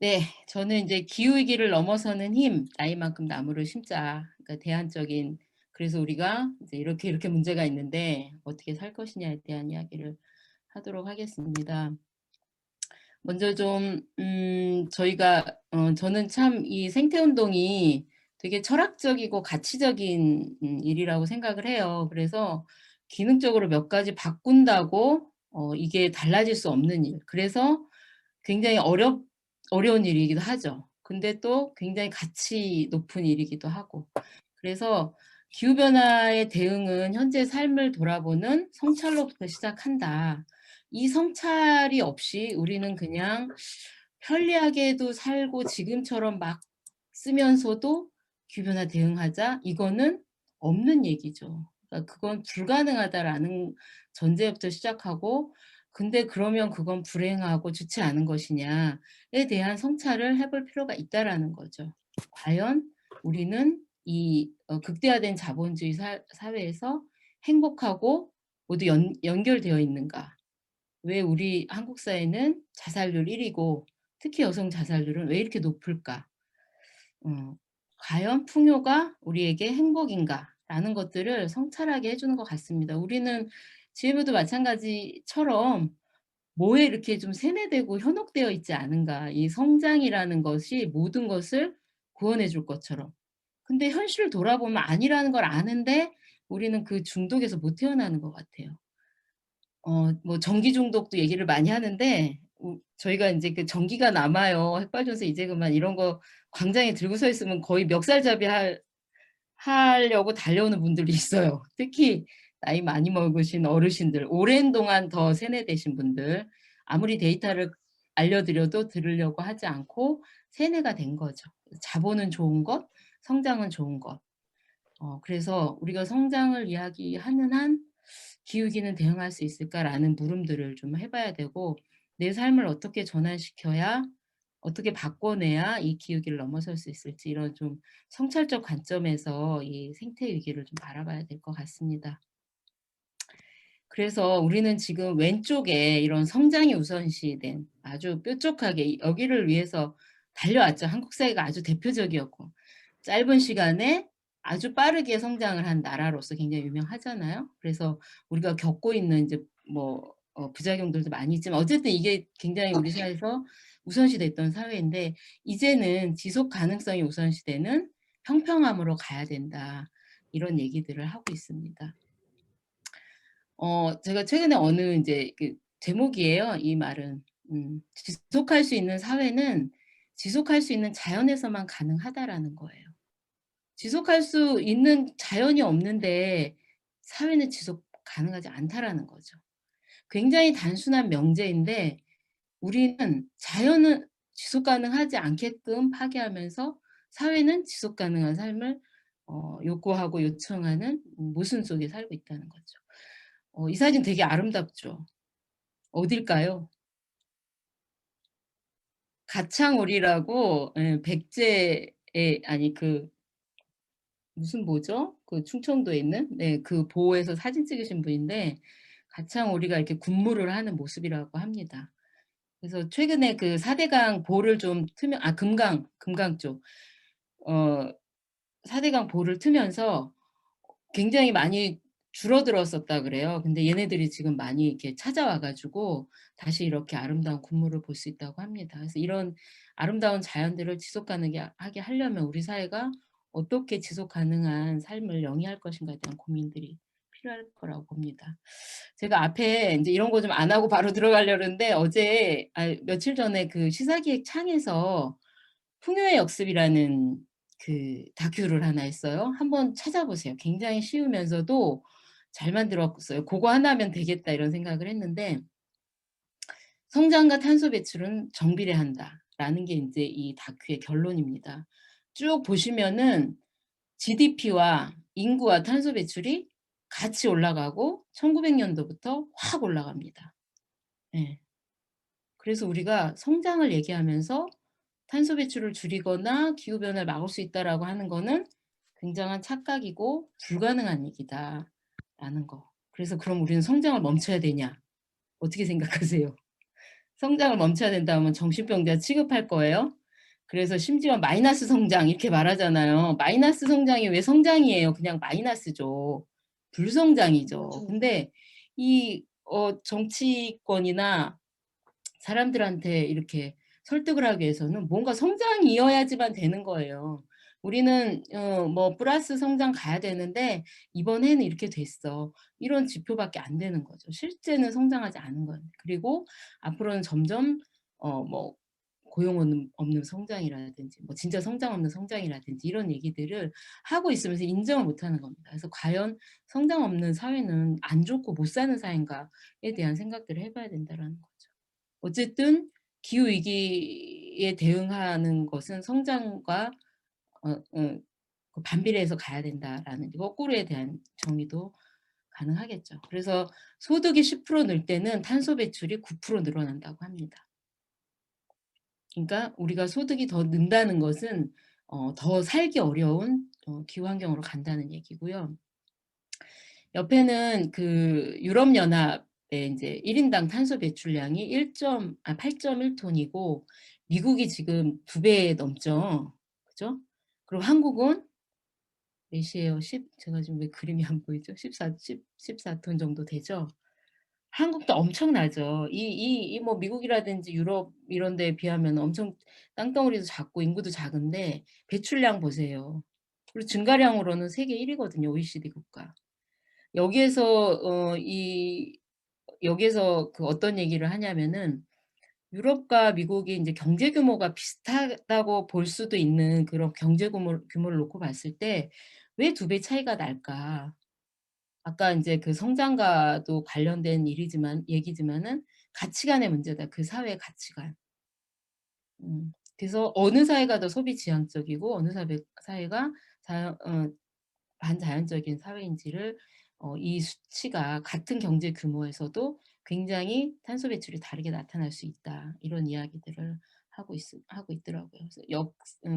네. 저는 이제 기후위기를 넘어서는 힘, 나이만큼 나무를 심자. 그러니까 대안적인, 그래서 우리가 이제 이렇게 이렇게 문제가 있는데 어떻게 살 것이냐에 대한 이야기를 하도록 하겠습니다. 먼저 좀 저희가 저는 참 이 생태 운동이 되게 철학적이고 가치적인 일이라고 생각을 해요. 그래서 기능적으로 몇 가지 바꾼다고 이게 달라질 수 없는 일. 그래서 굉장히 어려운 일이기도 하죠. 근데 또 굉장히 가치 높은 일이기도 하고. 그래서 기후 변화에 대응은 현재 삶을 돌아보는 성찰로부터 시작한다. 이 성찰이 없이 우리는 그냥 편리하게도 살고 지금처럼 막 쓰면서도 기후 변화 대응하자, 이거는 없는 얘기죠. 그러니까 그건 불가능하다라는 전제부터 시작하고, 근데 그러면 그건 불행하고 좋지 않은 것이냐에 대한 성찰을 해볼 필요가 있다라는 거죠. 과연 우리는 이 극대화된 자본주의 사회에서 행복하고 모두 연결되어 있는가? 왜 우리 한국 사회는 자살률 1 위고 특히 여성 자살률은 왜 이렇게 높을까? 어 과연 풍요가 우리에게 행복인가?라는 것들을 성찰하게 해 주는 것 같습니다. 우리는 지금도 마찬가지처럼 뭐에 이렇게 좀 세뇌되고 현혹되어 있지 않은가. 이 성장이라는 것이 모든 것을 구원해 줄 것처럼. 근데 현실을 돌아보면 아니라는 걸 아는데 우리는 그 중독에서 못 헤어나는 것 같아요. 뭐 전기 중독도 얘기를 많이 하는데 저희가 인제 그 "전기가 남아요. 핵발전소 이제 그만." 이런 거 광장에 들고 서 있으면 거의 멱살잡이 하려고 달려오는 분들이 있어요. 특히 나이 많이 먹으신 어르신들, 오랜 동안 더 세뇌되신 분들. 아무리 데이터를 알려드려도 들으려고 하지 않고 세뇌가 된 거죠. 자본은 좋은 것, 성장은 좋은 것. 그래서 우리가 성장을 이야기하는 한 '기후위기는 대응할 수 있을까?'라는 물음들을 좀 해 봐야 되고, 내 삶을 어떻게 전환시켜야, 어떻게 바꿔내야 이 기후위기를 넘어설 수 있을지, 이런 좀 성찰적 관점에서 이 생태 위기를 좀 바라봐야 될 것 같습니다. 그래서 우리는 지금 왼쪽에 이런 성장이 우선시된 아주 뾰족하게 여기를 위해서 달려왔죠. 한국 사회가 아주 대표적이었고 짧은 시간에 아주 빠르게 성장을 한 나라로서 굉장히 유명하잖아요. 그래서 우리가 겪고 있는 이제 뭐 부작용들도 많이 있지만 어쨌든 이게 굉장히 우리 사회에서 우선시됐던 사회인데, 이제는 지속 가능성이 우선시되는 평평함으로 가야 된다. 이런 얘기들을 하고 있습니다. 제가 최근에 어느 인제 그 제목이에요, 이 말은. "지속할 수 있는 사회는 지속할 수 있는 자연에서만 가능하다."라는 거예요. 지속할 수 있는 자연이 없는데 사회는 지속 가능하지 않다라는 거죠. 굉장히 단순한 명제인데 우리는 자연은 지속 가능하지 않게끔 파괴하면서 사회는 지속 가능한 삶을 요구하고 요청하는 모순 속에 살고 있다는 거죠. 이 사진 되게 아름답죠. 어딜까요? 가창오리라고, 예, 백제에, 아니 그 무슨 보죠? 그 충청도에 있는, 네, 그 보에서 사진 찍으신 분인데 가창오리가 이렇게 군무를 하는 모습이라고 합니다. 그래서 최근에 그 4 대강 보를 좀 트면, 금강 쪽. 어 4 대강 보를 트면서 굉장히 많이 줄어들었었다 그래요. 근데 얘네들이 지금 많이 이렇게 찾아와 가지고 다시 이렇게 아름다운 군무를 볼 수 있다고 합니다. 그래서 이런 아름다운 자연들을 지속 가능하게 하려면 우리 사회가 어떻게 지속 가능한 삶을 영위할 것인가에 대한 고민들이 필요할 거라고 봅니다. 제가 앞에 인제 이런 거 좀 안 하고 바로 들어가려고 그러는데 며칠 전에 그 시사기획 창에서 풍요의 역습이라는 그 다큐를 하나 했어요. 한번 찾아보세요. 굉장히 쉬우면서도 잘 만들었어요. '고거 하나면 되겠다.' 이런 생각을 했는데, '성장과 탄소 배출은 정비례한다.'라는 게 인제 이 다큐의 결론입니다. 쭉 보시면은 GDP와 인구와 탄소 배출이 같이 올라가고 1900 년도부터 확 올라갑니다. 예. 그래서 우리가 성장을 얘기하면서 탄소 배출을 줄이거나 기후 변화를 막을 수 있다라고 하는 거는 굉장한 착각이고 불가능한 얘기다라는 거. 그래서 그럼 우리는 성장을 멈춰야 되냐? 어떻게 생각하세요? 성장을 멈춰야 된다면 정신병자 취급할 거예요? 그래서 심지어 마이너스 성장 이렇게 말하잖아요. 마이너스 성장이 왜 성장이에요? 그냥 마이너스죠. 불성장이죠. 맞아요. 근데 이 정치권이나 사람들한테 이렇게 설득을 하기 위해서는 뭔가 성장이어야지만 되는 거예요. 우리는 뭐 플러스 성장 가야 되는데 이번 해는 이렇게 됐어. 이런 지표밖에 안 되는 거죠. 실제는 성장하지 않은 거예요. 그리고 앞으로는 점점 뭐 고용 없는 성장이라든지 뭐 진짜 성장 없는 성장이라든지 이런 얘기들을 하고 있으면서 인정을 못 하는 겁니다. 그래서 과연 성장 없는 사회는 안 좋고 못 사는 사회인가에 대한 생각들을 해 봐야 된다라는 거죠. 어쨌든 기후 위기에 대응하는 것은 성장과 어 어 그 반비례해서 가야 된다라는 거꾸로에 대한 정의도 가능하겠죠. 그래서 소득이 10% 늘 때는 탄소 배출이 9% 늘어난다고 합니다. 그러니까 우리가 소득이 더 는다는 것은 더 살기 어려운 기후 환경으로 간다는 얘기고요. 옆에는 그 유럽 연합의 인제 1 인당 탄소 배출량이 8.1 톤이고 미국이 지금 2배 넘죠. 그죠? 그리고 한국은 몇이에요? 10 제가 지금 왜 그림이 안 보이죠? 14 톤 정도 되죠? 한국도 엄청나죠. 이 뭐 미국이라든지 유럽 이런 데에 비하면 엄청 땅덩어리도 작고 인구도 작은데 배출량 보세요. 그리고 증가량으로는 세계 1 위거든요, OECD 국가. 여기에서 여기에서 그 어떤 얘기를 하냐면은 유럽과 미국이 인제 경제 규모가 비슷하다고 볼 수도 있는 그런 경제 규모를 놓고 봤을 때 '왜 2배 차이가 날까?' 아까 인제 그 성장과도 관련된 얘기지만은 가치관의 문제다. 그 사회의 가치관. 그래서 어느 사회가 더 소비 지향적이고 어느 사회가 자연 반자연적인 사회인지를 이 수치가 같은 경제 규모에서도 굉장히 탄소 배출이 다르게 나타날 수 있다. 이런 이야기들을 하고 있더라고요. 그래서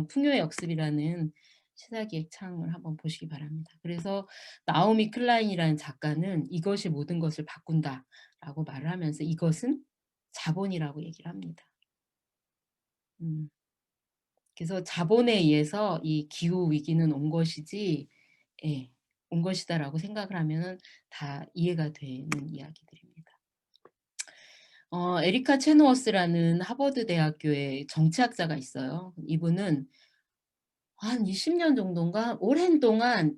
풍요의 역습이라는 시사기획 창을 한번 보시기 바랍니다. 그래서 나오미 클라인이라는 작가는 "이것이 모든 것을 바꾼다."라고 말을 하면서 이것은 자본이라고 얘기를 합니다. 음. 그래서 자본에 의해서 이 기후 위기는 온 것이지 예. 온 것이다라고 생각을 하면은 다 이해가 되는 이야기들입니다. 에리카 체노워스라는 하버드 대학교의 정치학자가 있어요. 이분은 한 20년 정도인가 오랜 동안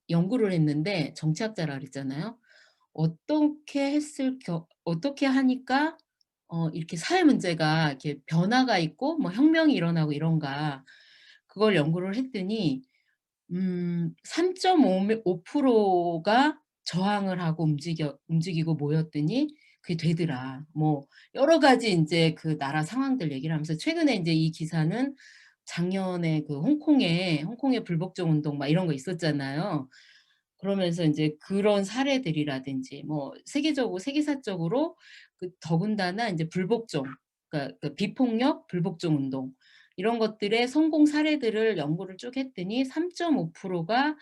연구를 했는데 정치학자라 그랬잖아요. 어떻게 하니까 이렇게 사회 문제가 이렇게 변화가 있고 뭐 혁명이 일어나고 이런가. 그걸 연구를 했더니 3.5% 가 저항을 하고 움직이고 모였더니 그게 되더라. 뭐 여러 가지 인제 그 나라 상황들 얘기를 하면서 최근에 인제 이 기사는 작년에 그 홍콩의 불복종 운동 막 이런 거 있었잖아요. 그러면서 인제 그런 사례들이라든지 뭐 세계사적으로 그 더군다나 인제 불복종 그러니까 그 비폭력 불복종 운동 이런 것들의 성공 사례들을 연구를 쭉 했더니 3.5%가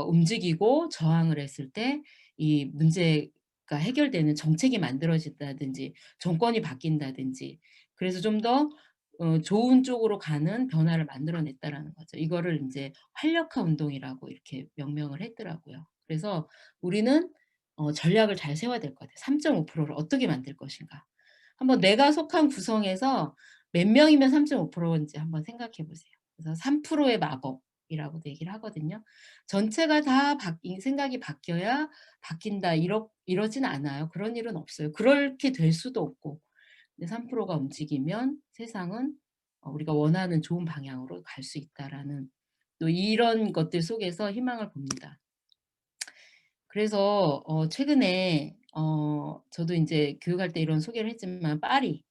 움직이고 저항을 했을 때 이 문제가 해결되는 정책이 만들어진다든지 정권이 바뀐다든지 그래서 좀 더 좋은 쪽으로 가는 변화를 만들어 냈다라는 거죠. 이거를 인제 활력화 운동이라고 이렇게 명명을 했더라고요. 그래서 우리는 전략을 잘 세워야 될 것 같아요. 3.5%를 어떻게 만들 것인가. 한번 내가 속한 구성에서 몇 명이면 3.5% 인지 한번 생각해 보세요. 그래서 3%의 마법이라고도 얘기를 하거든요. 전체가 다 생각이 바뀌어야 바뀐다 이러진 않아요. 그런 일은 없어요. 그렇게 될 수도 없고. 근데 3%가 움직이면 세상은 우리가 원하는 좋은 방향으로 갈 수 있다라는 또 이런 것들 속에서 희망을 봅니다. 그래서 최근에 저도 인제 교육할 때 이런 소개를 했지만 파리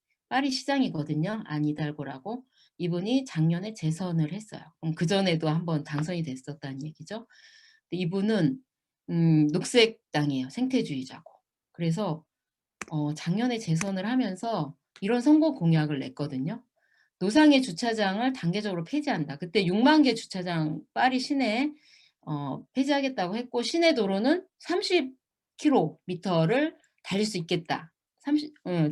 시장이거든요. 안 히달고라고. 이분이 작년에 재선을 했어요. 그럼 그전에도 한번 당선이 됐었다는 얘기죠. 근데 이분은 녹색당이에요. 생태주의자고. 그래서 작년에 재선을 하면서 이런 선거 공약을 냈거든요. "노상의 주차장을 단계적으로 폐지한다." 그때 6만 개 주차장 파리 시내에 폐지하겠다고 했고 시내 도로는 30 킬로미터를 달릴 수 있겠다.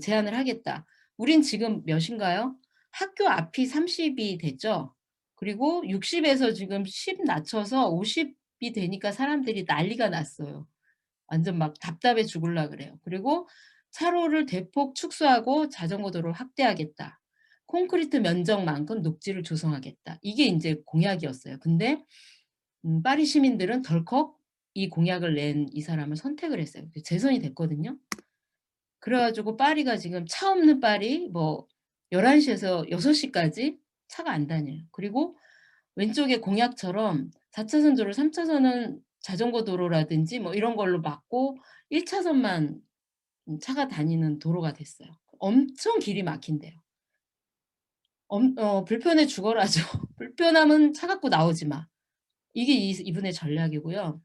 제한을 하겠다. 우린 지금 몇인가요? 학교 앞이 30이 됐죠. 그리고 60에서 지금 10 낮춰서 50이 되니까 사람들이 난리가 났어요. 완전 막 답답해 죽을라 그래요. 그리고 차로를 대폭 축소하고 자전거 도로를 확대하겠다. 콘크리트 면적만큼 녹지를 조성하겠다. 이게 인제 공약이었어요. 근데 파리 시민들은 덜컥 이 공약을 낸 이 사람을 선택을 했어요. 재선이 됐거든요. 그래 가지고 파리가 지금 차 없는 파리 뭐 11 시에서 6 시까지 차가 안 다녀요. 그리고 왼쪽에 공약처럼 4 차선 도로 3 차선은 자전거 도로라든지 뭐 이런 걸로 막고 1 차선만 차가 다니는 도로가 됐어요. 엄청 길이 막힌대요. 불편해 죽어라죠. "불편하면 차 갖고 나오지 마." 이게 이분의 전략이고요.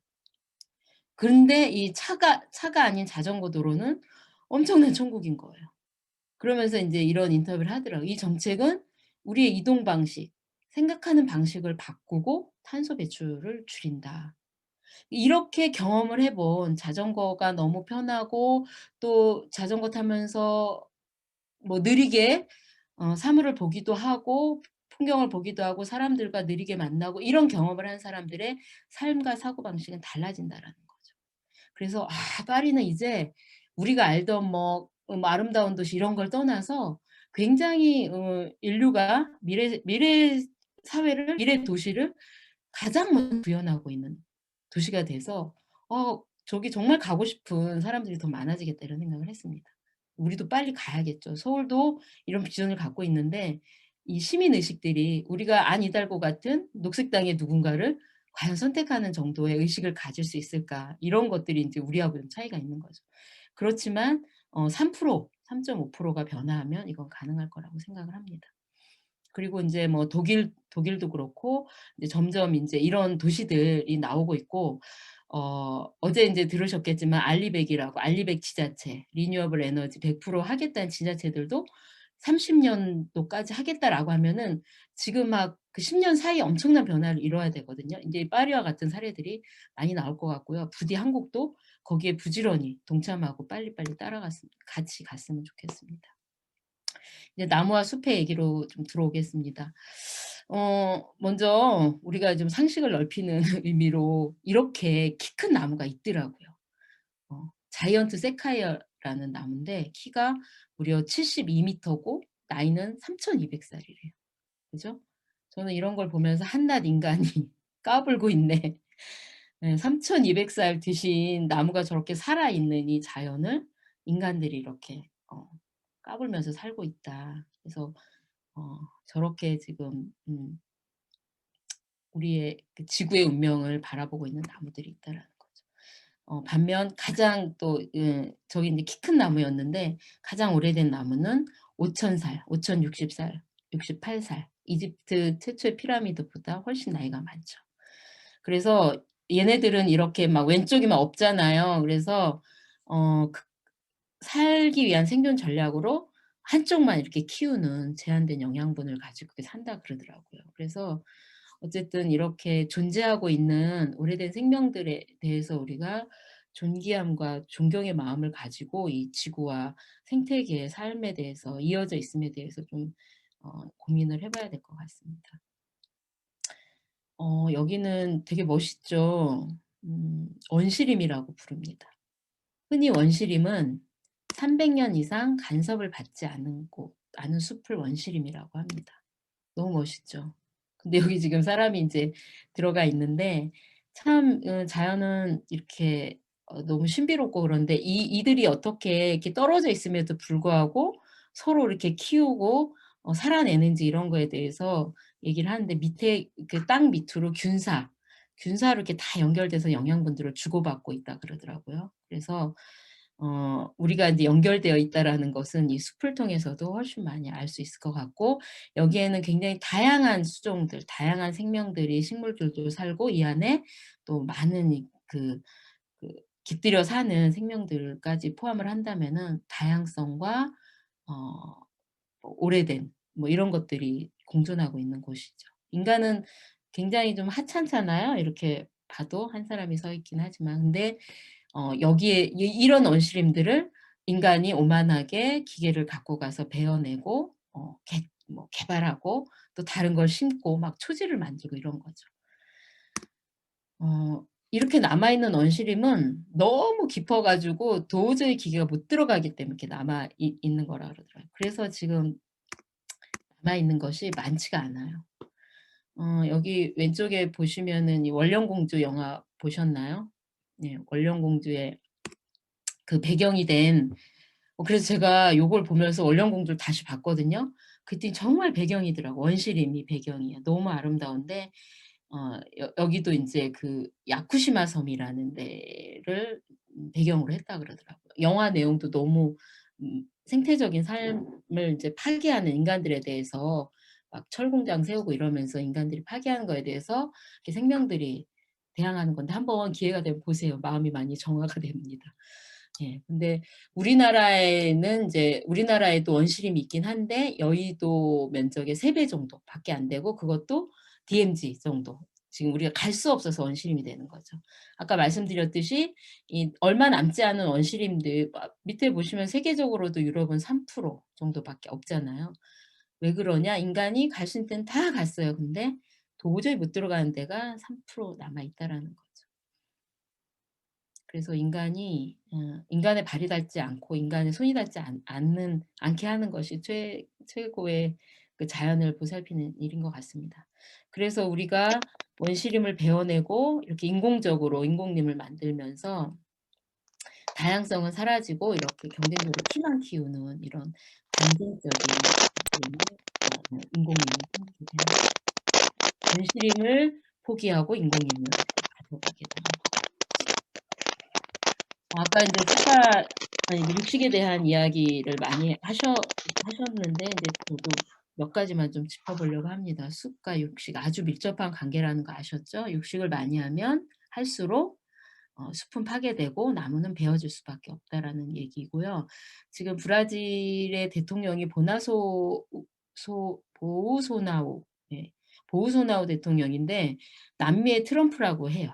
근데 이 차가 아닌 자전거 도로는 엄청난 천국인 거예요. 그러면서 인제 이런 인터뷰를 하더라고요. "이 정책은 우리의 이동 방식, 생각하는 방식을 바꾸고 탄소 배출을 줄인다." 이렇게 경험을 해본 자전거가 너무 편하고 또 자전거 타면서 뭐 느리게 사물을 보기도 하고 풍경을 보기도 하고 사람들과 느리게 만나고 이런 경험을 한 사람들의 삶과 사고방식은 달라진다라는 거죠. 그래서 파리는 이제 우리가 알던 뭐 아름다운 도시 이런 걸 떠나서 굉장히 인류가 미래 사회를 미래 도시를 가장 먼저 구현하고 있는 도시가 돼서 '저기 정말 가고 싶은 사람들이 더 많아지겠다.' 이런 생각을 했습니다. 우리도 빨리 가야겠죠. 서울도 이런 비전을 갖고 있는데 이 시민 의식들이 우리가 안 히달고 같은 녹색당의 누군가를 과연 선택하는 정도의 의식을 가질 수 있을까? 이런 것들이 인제 우리하고 좀 차이가 있는 거죠. 그렇지만 3% 3.5%가 변화하면 이건 가능할 거라고 생각을 합니다. 그리고 인제 뭐 독일도 그렇고 이제 점점 인제 이런 도시들이 나오고 있고 어제 인제 들으셨겠지만 알리백이라고 알리백 지자체 리뉴어블 에너지 100% 하겠다는 지자체들도 30 년도까지 하겠다라고 하면은 지금 막 그 10년 사이에 엄청난 변화를 이뤄야 되거든요. 인제 파리와 같은 사례들이 많이 나올 것 같고요. 부디 한국도 거기에 부지런히 동참하고 빨리빨리 같이 갔으면 좋겠습니다. 이제 나무와 숲의 얘기로 좀 들어오겠습니다. 먼저 우리가 좀 상식을 넓히는 의미로 이렇게 키 큰 나무가 있더라고요. 자이언트 세카이어라는 나무인데 키가 무려 72 미터고 나이는 3,200 살이래요. 그죠? 저는 이런 걸 보면서 '한낱 인간이 까불고 있네.' 예 3,200살 드신 나무가 저렇게 살아있는 이 자연을 인간들이 이렇게 까불면서 살고 있다. 그래서 저렇게 지금 우리의 그 지구의 운명을 바라보고 있는 나무들이 있다라는 거죠. 반면 가장 또 저기 인제 키 큰 나무였는데 가장 오래된 나무는 5,000 살, 5,060 살, 68 살. 이집트 최초의 피라미드보다 훨씬 나이가 많죠. 그래서 얘네들은 이렇게 막 왼쪽이 막 없잖아요. 그래서 그 살기 위한 생존 전략으로 한쪽만 이렇게 키우는 제한된 영양분을 가지고 이렇게 산다 그러더라고요. 그래서 어쨌든 이렇게 존재하고 있는 오래된 생명들에 대해서 우리가 존귀함과 존경의 마음을 가지고 이 지구와 생태계의 삶에 대해서 이어져 있음에 대해서 좀 고민을 해 봐야 될 것 같습니다. 여기는 되게 멋있죠. 원시림이라고 부릅니다. 흔히 원시림은 300년 이상 간섭을 받지 않은 숲을 원시림이라고 합니다. 너무 멋있죠. 근데 여기 지금 사람이 인제 들어가 있는데 참 자연은 이렇게 너무 신비롭고 그런데 이들이 어떻게 이렇게 떨어져 있음에도 불구하고 서로 이렇게 키우고 살아내는지 이런 거에 대해서 얘기를 하는데 밑에 그 땅 밑으로 균사로 이렇게 다 연결돼서 영양분들을 주고받고 있다 그러더라고요. 그래서 우리가 인제 연결되어 있다라는 것은 이 숲을 통해서도 훨씬 많이 알 수 있을 것 같고 여기에는 굉장히 다양한 수종들, 다양한 생명들이 식물들도 살고 이 안에 또 많은 그 깃들여 사는 생명들까지 포함을 한다면은 다양성과 어 뭐 오래된 뭐 이런 것들이 공존하고 있는 곳이죠. 인간은 굉장히 좀 하찮잖아요. 이렇게 봐도 한 사람이 서 있긴 하지만. 근데 여기에 이런 원시림들을 인간이 오만하게 기계를 갖고 가서 베어내고 개발하고 또 다른 걸 심고 막 초지를 만들고 이런 거죠. 이렇게 남아 있는 원시림은 너무 깊어 가지고 도저히 기계가 못 들어가기 때문에 이렇게 남아 있는 거라 그러더라고요. 그래서 지금 남아 있는 것이 많지가 않아요. 여기 왼쪽에 보시면은 이 원령공주 영화 보셨나요? 네. 원령공주의 그 배경이 된 그래서 제가 요걸 보면서 원령공주를 다시 봤거든요. 그랬더니 정말 배경이더라고. 원시림이 배경이야. 너무 아름다운데 여기도 인제 그 야쿠시마 섬이라는 데를 배경으로 했다 그러더라고요. 영화 내용도 너무 생태적인 삶을 인제 파괴하는 인간들에 대해서 막 철공장 세우고 이러면서 인간들이 파괴하는 거에 대해서 이렇게 생명들이 대항하는 건데 한번 기회가 되면 보세요. 마음이 많이 정화가 됩니다. 예. 근데 우리나라에는 인제 우리나라에도 원시림이 있긴 한데 여의도 면적의 3배 정도밖에 안 되고 그것도 DMZ 정도. 지금 우리가 갈 수 없어서 원시림이 되는 거죠. 아까 말씀드렸듯이 이 얼마 남지 않은 원시림들 밑에 보시면 세계적으로도 유럽은 3% 정도밖에 없잖아요. 왜 그러냐? 인간이 갈 수 있는 데는 다 갔어요. 근데 도저히 못 들어가는 데가 3% 남아 있다라는 거죠. 그래서 인간의 발이 닿지 않고 인간의 손이 닿지 않는 않게 하는 것이 최고의 그 자연을 보살피는 일인 것 같습니다. 그래서 우리가 원시림을 베어내고 이렇게 인공적으로 인공림을 만들면서 다양성은 사라지고 이렇게 경쟁적으로 피만 키우는 이런 단순적인 인공림을 생기게 되는 원시림을 포기하고 인공림을 가져가게 되는 아까 인제 육식에 대한 이야기를 많이 하셨는데 인제 저도 몇 가지만 좀 짚어 보려고 합니다. 숲과 육식 아주 밀접한 관계라는 거 아셨죠? 육식을 많이 하면 할수록 숲은 파괴되고 나무는 베어질 수밖에 없다라는 얘기고요. 지금 브라질의 대통령이 보우소나우 예 보우소나우 대통령인데 남미의 트럼프라고 해요.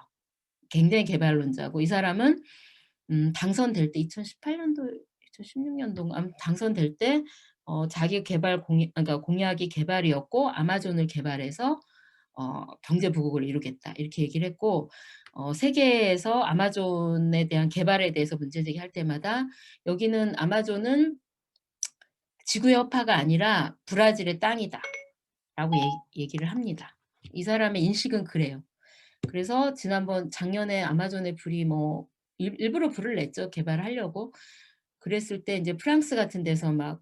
굉장히 개발론자고 이 사람은 당선될 때 2018 년도 2016 년도인가 아무튼 당선될 때 자기 개발 그러니까 공약이 개발이었고 "아마존을 개발해서 경제 부국을 이루겠다." 이렇게 얘기를 했고 세계에서 아마존에 대한 개발에 대해서 문제 제기할 때마다 "여기는 아마존은 지구의 여파가 아니라 브라질의 땅이다."라고 얘기를 합니다. 이 사람의 인식은 그래요. 그래서 작년에 아마존에 불이 일부러 불을 냈죠, 개발하려고. 그랬을 때 인제 프랑스 같은 데서 막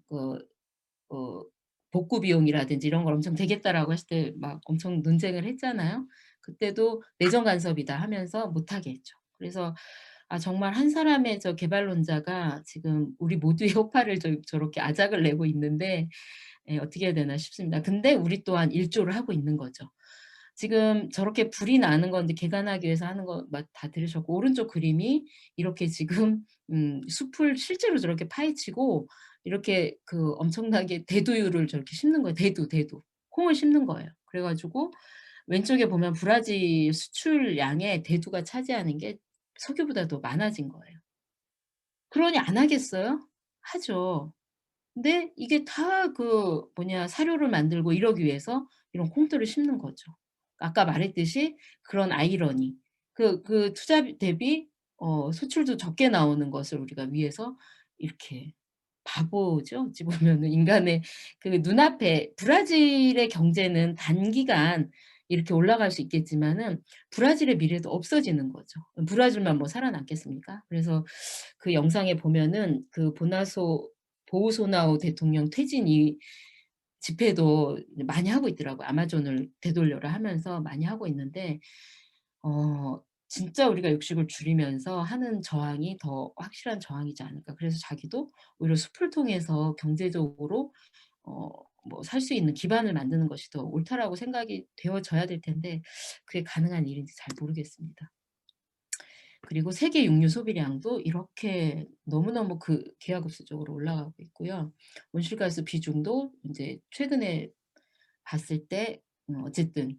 어 복구 비용이라든지 이런 걸 엄청 대겠다라고 했을 때 막 엄청 논쟁을 했잖아요. 그때도 "내정 간섭이다." 하면서 못 하게 했죠. 그래서 정말 한 사람의 개발론자가 지금 우리 모두의 효파를 저렇게 아작을 내고 있는데 어떻게 해야 되나 싶습니다. 근데 우리 또한 일조를 하고 있는 거죠. 지금 저렇게 불이 나는 건데 개간하기 위해서 하는 거 다 들으셨고 오른쪽 그림이 이렇게 지금 숲을 실제로 저렇게 파헤치고 이렇게 그 엄청나게 대두유를 저렇게 심는 거예요. 대두. 콩을 심는 거예요. 그래 가지고 왼쪽에 보면 브라질 수출량의 대두가 차지하는 게 석유보다 더 많아진 거예요. 그러니 안 하겠어요? 하죠. 근데 이게 다 사료를 만들고 이러기 위해서 이런 콩들을 심는 거죠. 아까 말했듯이 그런 아이러니. 그 투자 대비 수출도 적게 나오는 것을 우리가 위해서 이렇게 바보죠. 어찌 보면은 인간의 그 눈앞에 브라질의 경제는 단기간 이렇게 올라갈 수 있겠지만은 브라질의 미래도 없어지는 거죠. 브라질만 살아남겠습니까? 그래서 그 영상에 보면은 그 보우소나우 대통령 퇴진 집회도 많이 하고 있더라고요. 아마존을 되돌려라 하면서 많이 하고 있는데 진짜 우리가 육식을 줄이면서 하는 저항이 더 확실한 저항이지 않을까. 그래서 자기도 오히려 숲을 통해서 경제적으로 살 수 있는 기반을 만드는 것이 더 옳다라고 생각이 되어져야 될 텐데 그게 가능한 일인지 잘 모르겠습니다. 그리고 세계 육류 소비량도 이렇게 너무너무 기하급수적으로 올라가고 있고요. 온실가스 비중도 인제 최근에 봤을 때 어쨌든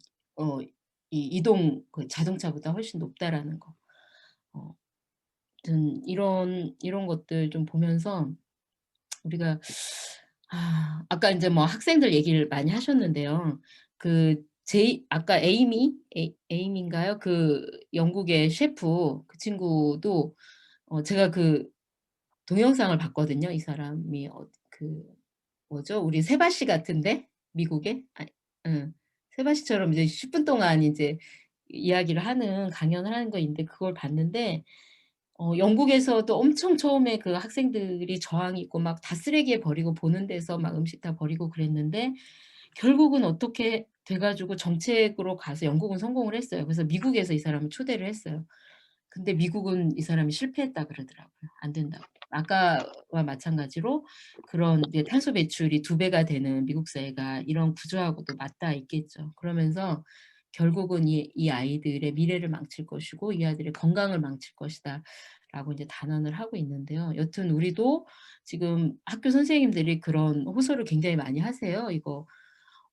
이 이동 자동차보다 훨씬 높다라는 거. 어 아무튼 이런 것들 좀 보면서 우리가 아까 인제 뭐 학생들 얘기를 많이 하셨는데요. 그 아까 에이미인가요? 그 영국의 셰프 그 친구도 제가 그 동영상을 봤거든요. 이 사람이 그 뭐죠? 우리 세바시 같은데 미국에? 응. 세바시처럼 이제 10분 동안 이제 이야기를 하는 강연을 하는 거 있는데 그걸 봤는데 영국에서도 엄청 처음에 그 학생들이 저항이 있고 막 다 쓰레기에 버리고 보는 데서 막 음식 다 버리고 그랬는데 결국은 어떻게 돼 가지고 정책으로 가서 영국은 성공을 했어요. 그래서 미국에서 이 사람을 초대를 했어요. 근데 미국은 이 사람이 실패했다 그러더라고요. 안 된다고. 아까와 마찬가지로 그런 이제 탄소 배출이 2배가 되는 미국 사회가 이런 구조하고도 맞닿아 있겠죠. 그러면서 결국은 이 아이들의 미래를 망칠 것이고 이 아이들의 건강을 망칠 것이다라고 이제 단언을 하고 있는데요. 여튼 우리도 지금 학교 선생님들이 그런 호소를 굉장히 많이 하세요. 이거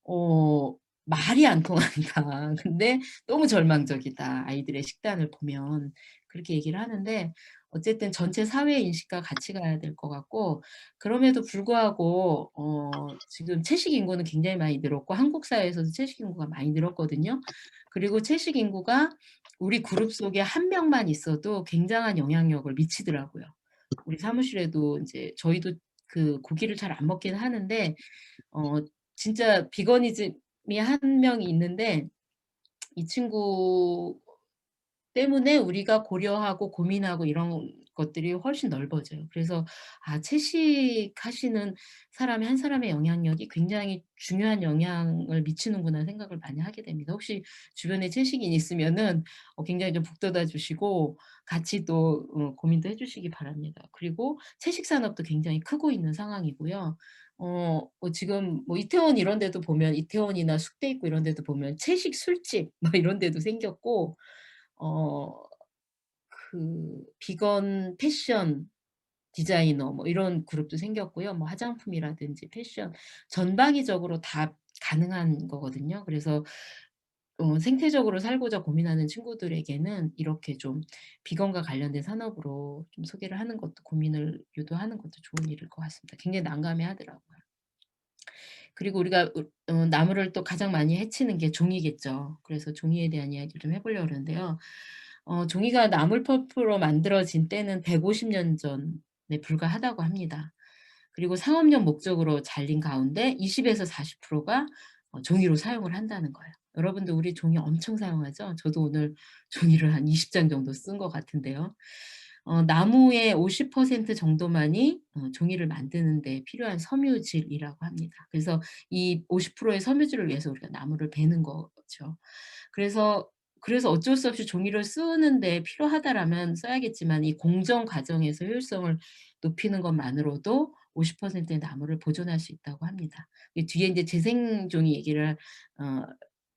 어 "말이 안 통한다. 근데 너무 절망적이다. 아이들의 식단을 보면." 그렇게 얘기를 하는데 어쨌든 전체 사회 인식과 같이 가야 될 것 같고 그럼에도 불구하고 지금 채식 인구는 굉장히 많이 늘었고 한국 사회에서도 채식 인구가 많이 늘었거든요. 그리고 채식 인구가 우리 그룹 속에 한 명만 있어도 굉장한 영향력을 미치더라고요. 우리 사무실에도 인제 저희도 그 고기를 잘 안 먹기는 하는데 어 진짜 비거니즘이 한 명이 있는데 이 친구 때문에 우리가 고려하고 고민하고 이런 것들이 훨씬 넓어져요. 그래서 '아 채식하시는 사람이 한 사람의 영향력이 굉장히 중요한 영향을 미치는구나.' 생각을 많이 하게 됩니다. 혹시 주변에 채식인이 있으면은 굉장히 좀 북돋아 주시고 같이 또 고민도 해 주시기 바랍니다. 그리고 채식 산업도 굉장히 크고 있는 상황이고요. 지금 뭐 이태원 이런 데도 보면 이태원이나 숭대입구 이런 데도 보면 채식 술집 뭐 이런 데도 생겼고 어 그 비건 패션 디자이너 뭐 이런 그룹도 생겼고요. 뭐 화장품이라든지 패션 전방위적으로 다 가능한 거거든요. 그래서 생태적으로 살고자 고민하는 친구들에게는 이렇게 좀 비건과 관련된 산업으로 좀 소개를 하는 것도 고민을 유도하는 것도 좋은 일일 것 같습니다. 굉장히 난감해하더라고요. 그리고 우리가 나무를 또 가장 많이 해치는 게 종이겠죠. 그래서 종이에 대한 이야기를 좀 해 보려고 그러는데요. 종이가 나물 펄프로 만들어진 때는 150년 전에 불과하다고 합니다. 그리고 상업용 목적으로 잘린 가운데 20에서 40%가 종이로 사용을 한다는 거예요. 여러분들 우리 종이 엄청 사용하죠? 저도 오늘 종이를 한 20장 정도 쓴 것 같은데요. 나무의 50% 정도만이 종이를 만드는 데 필요한 섬유질이라고 합니다. 그래서 이 50%의 섬유질을 위해서 우리가 나무를 베는 거죠. 그래서 어쩔 수 없이 종이를 쓰는 데 필요하다라면 써야겠지만 이 공정 과정에서 효율성을 높이는 것만으로도 50%의 나무를 보존할 수 있다고 합니다. 이 뒤에 인제 재생종이 얘기를 어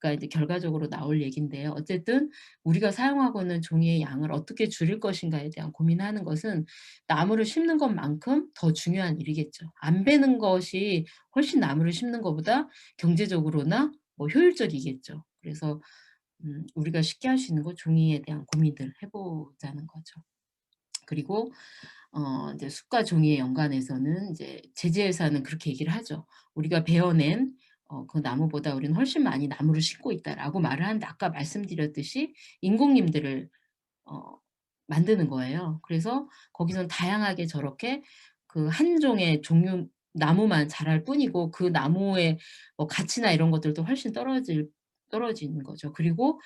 가 이제 결과적으로 나올 얘긴데요. 어쨌든 우리가 사용하고 있는 종이의 양을 어떻게 줄일 것인가에 대한 고민하는 것은 나무를 심는 것만큼 더 중요한 일이겠죠. 안 베는 것이 훨씬 나무를 심는 것보다 경제적으로나 뭐 효율적이겠죠. 그래서 우리가 쉽게 할 수 있는 건 종이에 대한 고민들 해 보자는 거죠. 그리고 인제 숲과 종이의 연관에서는 이제 제지회사는 그렇게 얘기를 하죠. "우리가 베어낸 그 나무보다 우리는 훨씬 많이 나무를 심고 있다."라고 말을 하는데 아까 말씀드렸듯이 인공림들을 어 만드는 거예요. 그래서 거기선 다양하게 저렇게 그 한 종의 종류 나무만 자랄 뿐이고 그 나무의 뭐 가치나 이런 것들도 훨씬 떨어지는 거죠. 그리고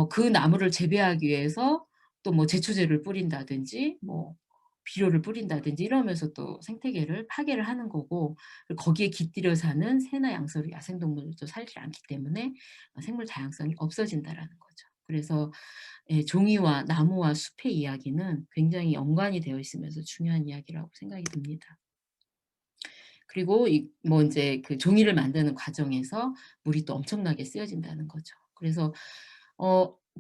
그 나무를 재배하기 위해서 또 뭐 제초제를 뿌린다든지 뭐 비료를 뿌린다든지 이러면서 또 생태계를 파괴를 하는 거고 그리고 거기에 깃들여 사는 새나 양서류 야생동물도 살지 않기 때문에 생물 다양성이 없어진다라는 거죠. 그래서 예 종이와 나무와 숲의 이야기는 굉장히 연관이 되어 있으면서 중요한 이야기라고 생각이 듭니다. 그리고 이 뭐 인제 그 종이를 만드는 과정에서 물이 또 엄청나게 쓰여진다는 거죠. 그래서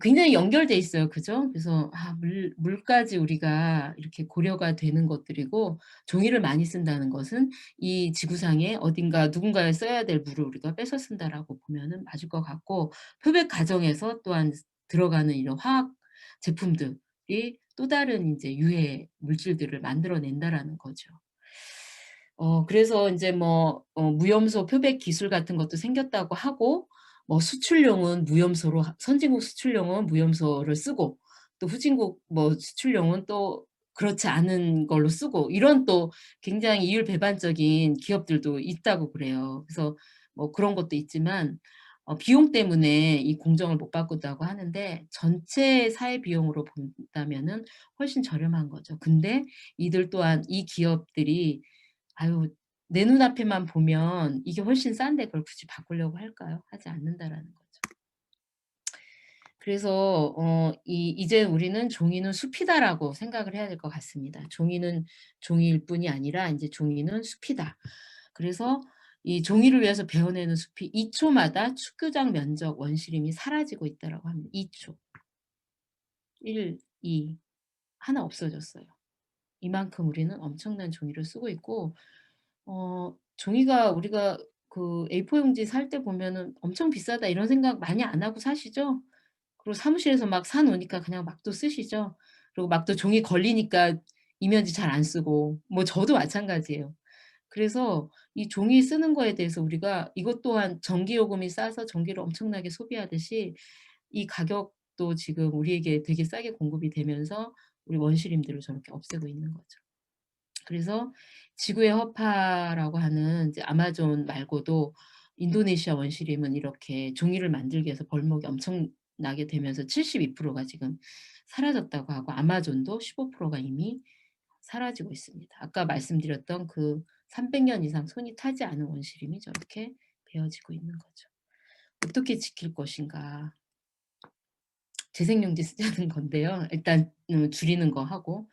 굉장히 연결돼 있어요. 그죠? 그래서 물까지 우리가 이렇게 고려가 되는 것들이고 종이를 많이 쓴다는 것은 이 지구상에 어딘가 누군가에 써야 될 물을 우리가 뺏어 쓴다라고 보면은 맞을 것 같고 표백 과정에서 또한 들어가는 이런 화학 제품들이 또 다른 인제 유해 물질들을 만들어낸다라는 거죠. 그래서 인제 뭐 무염소 표백 기술 같은 것도 생겼다고 하고, 뭐 수출용은 무염소로 선진국 수출용은 무염소를 쓰고, 또 후진국 뭐 수출용은 또 그렇지 않은 걸로 쓰고, 이런 또 굉장히 이율배반적인 기업들도 있다고 그래요. 그래서 뭐 그런 것도 있지만 비용 때문에 이 공정을 못 바꾼다고 하는데, 전체 사회 비용으로 본다면은 훨씬 저렴한 거죠. 근데 이들 또한 이 기업들이 아유, 내 눈앞에만 보면 이게 훨씬 싼데 그걸 굳이 바꾸려고 할까요? 하지 않는다라는 거죠. 그래서 이제 우리는 '종이는 숲이다.'라고 생각을 해야 될 것 같습니다. 종이는 종이일 뿐이 아니라 인제 '종이는 숲이다.' 그래서 이 종이를 위해서 베어내는 숲이 2 초마다 축구장 면적 원시림이 사라지고 있다라고 합니다. 2 초. 1, 2 하나 없어졌어요. 이만큼 우리는 엄청난 종이를 쓰고 있고, 종이가 우리가 그 A4 용지 살 때 보면은 '엄청 비싸다.' 이런 생각 많이 안 하고 사시죠? 그리고 사무실에서 막 사 놓으니까 그냥 막 또 쓰시죠? 그리고 막 또 종이 걸리니까 이면지 잘 안 쓰고, 뭐 저도 마찬가지예요. 그래서 이 종이 쓰는 거에 대해서 우리가 이것 또한 전기 요금이 싸서 전기를 엄청나게 소비하듯이 이 가격도 지금 우리에게 되게 싸게 공급이 되면서 우리 원시림들을 저렇게 없애고 있는 거죠. 그래서 지구의 허파라고 하는 이제 아마존 말고도 인도네시아 원시림은 이렇게 종이를 만들기 위해서 벌목이 엄청나게 되면서 72%가 지금 사라졌다고 하고, 아마존도 15%가 이미 사라지고 있습니다. 아까 말씀드렸던 그 300년 이상 손이 타지 않은 원시림이 저렇게 베어지고 있는 거죠. 어떻게 지킬 것인가. 재생용지 쓰자는 건데요. 일단 줄이는 거 하고,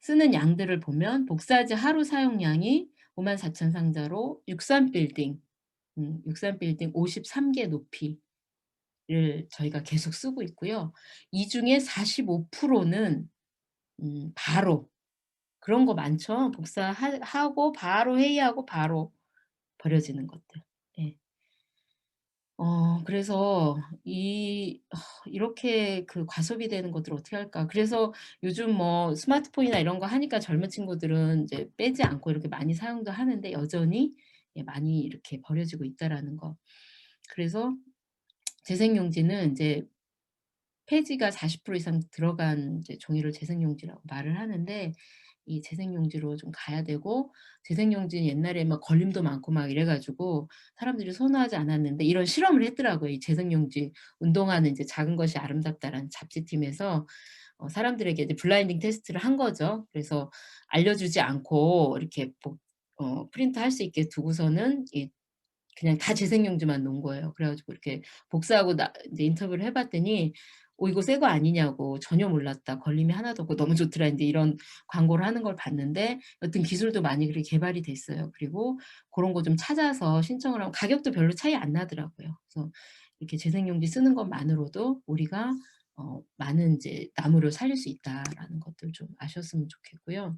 쓰는 양들을 보면 복사지 하루 사용량이 54,000 상자로 63빌딩 53개 높이를 저희가 계속 쓰고 있고요. 이 중에 45%는 바로, 그런 거 많죠. 하고 바로 회의하고 바로 버려지는 것들. 예. 그래서 이렇게 그 과소비 되는 것들을 어떻게 할까? 그래서 요즘 뭐 스마트폰이나 이런 거 하니까 젊은 친구들은 이제 빼지 않고 이렇게 많이 사용도 하는데, 여전히 예 많이 이렇게 버려지고 있다라는 거. 그래서 재생용지는 인제 폐지가 40% 이상 들어간 이제 종이를 재생용지라고 말을 하는데, 이 재생용지로 좀 가야 되고, 재생용지는 옛날에 막 걸림도 많고 막 이래 가지고 사람들이 선호하지 않았는데, 이런 실험을 했더라고요. 이 재생용지 운동하는 이제 "작은 것이 아름답다."라는 잡지팀에서 사람들에게 이제 블라인딩 테스트를 한 거죠. 그래서 알려주지 않고 이렇게 프린트할 수 있게 두고서는 그냥 다 재생용지만 놓은 거예요. 그래 가지고 이렇게 복사하고 이제 인터뷰를 해 봤더니 이거 새 거 아니냐고, "전혀 몰랐다. 걸림이 하나도 없고 너무 좋더라." 인제 이런 광고를 하는 걸 봤는데, 여튼 기술도 많이 그렇게 개발이 됐어요. 그리고 고런 거 좀 찾아서 신청을 하면 가격도 별로 차이 안 나더라고요. 그래서 이렇게 재생용지 쓰는 것만으로도 우리가 많은 인제 나무를 살릴 수 있다라는 것들 좀 아셨으면 좋겠고요.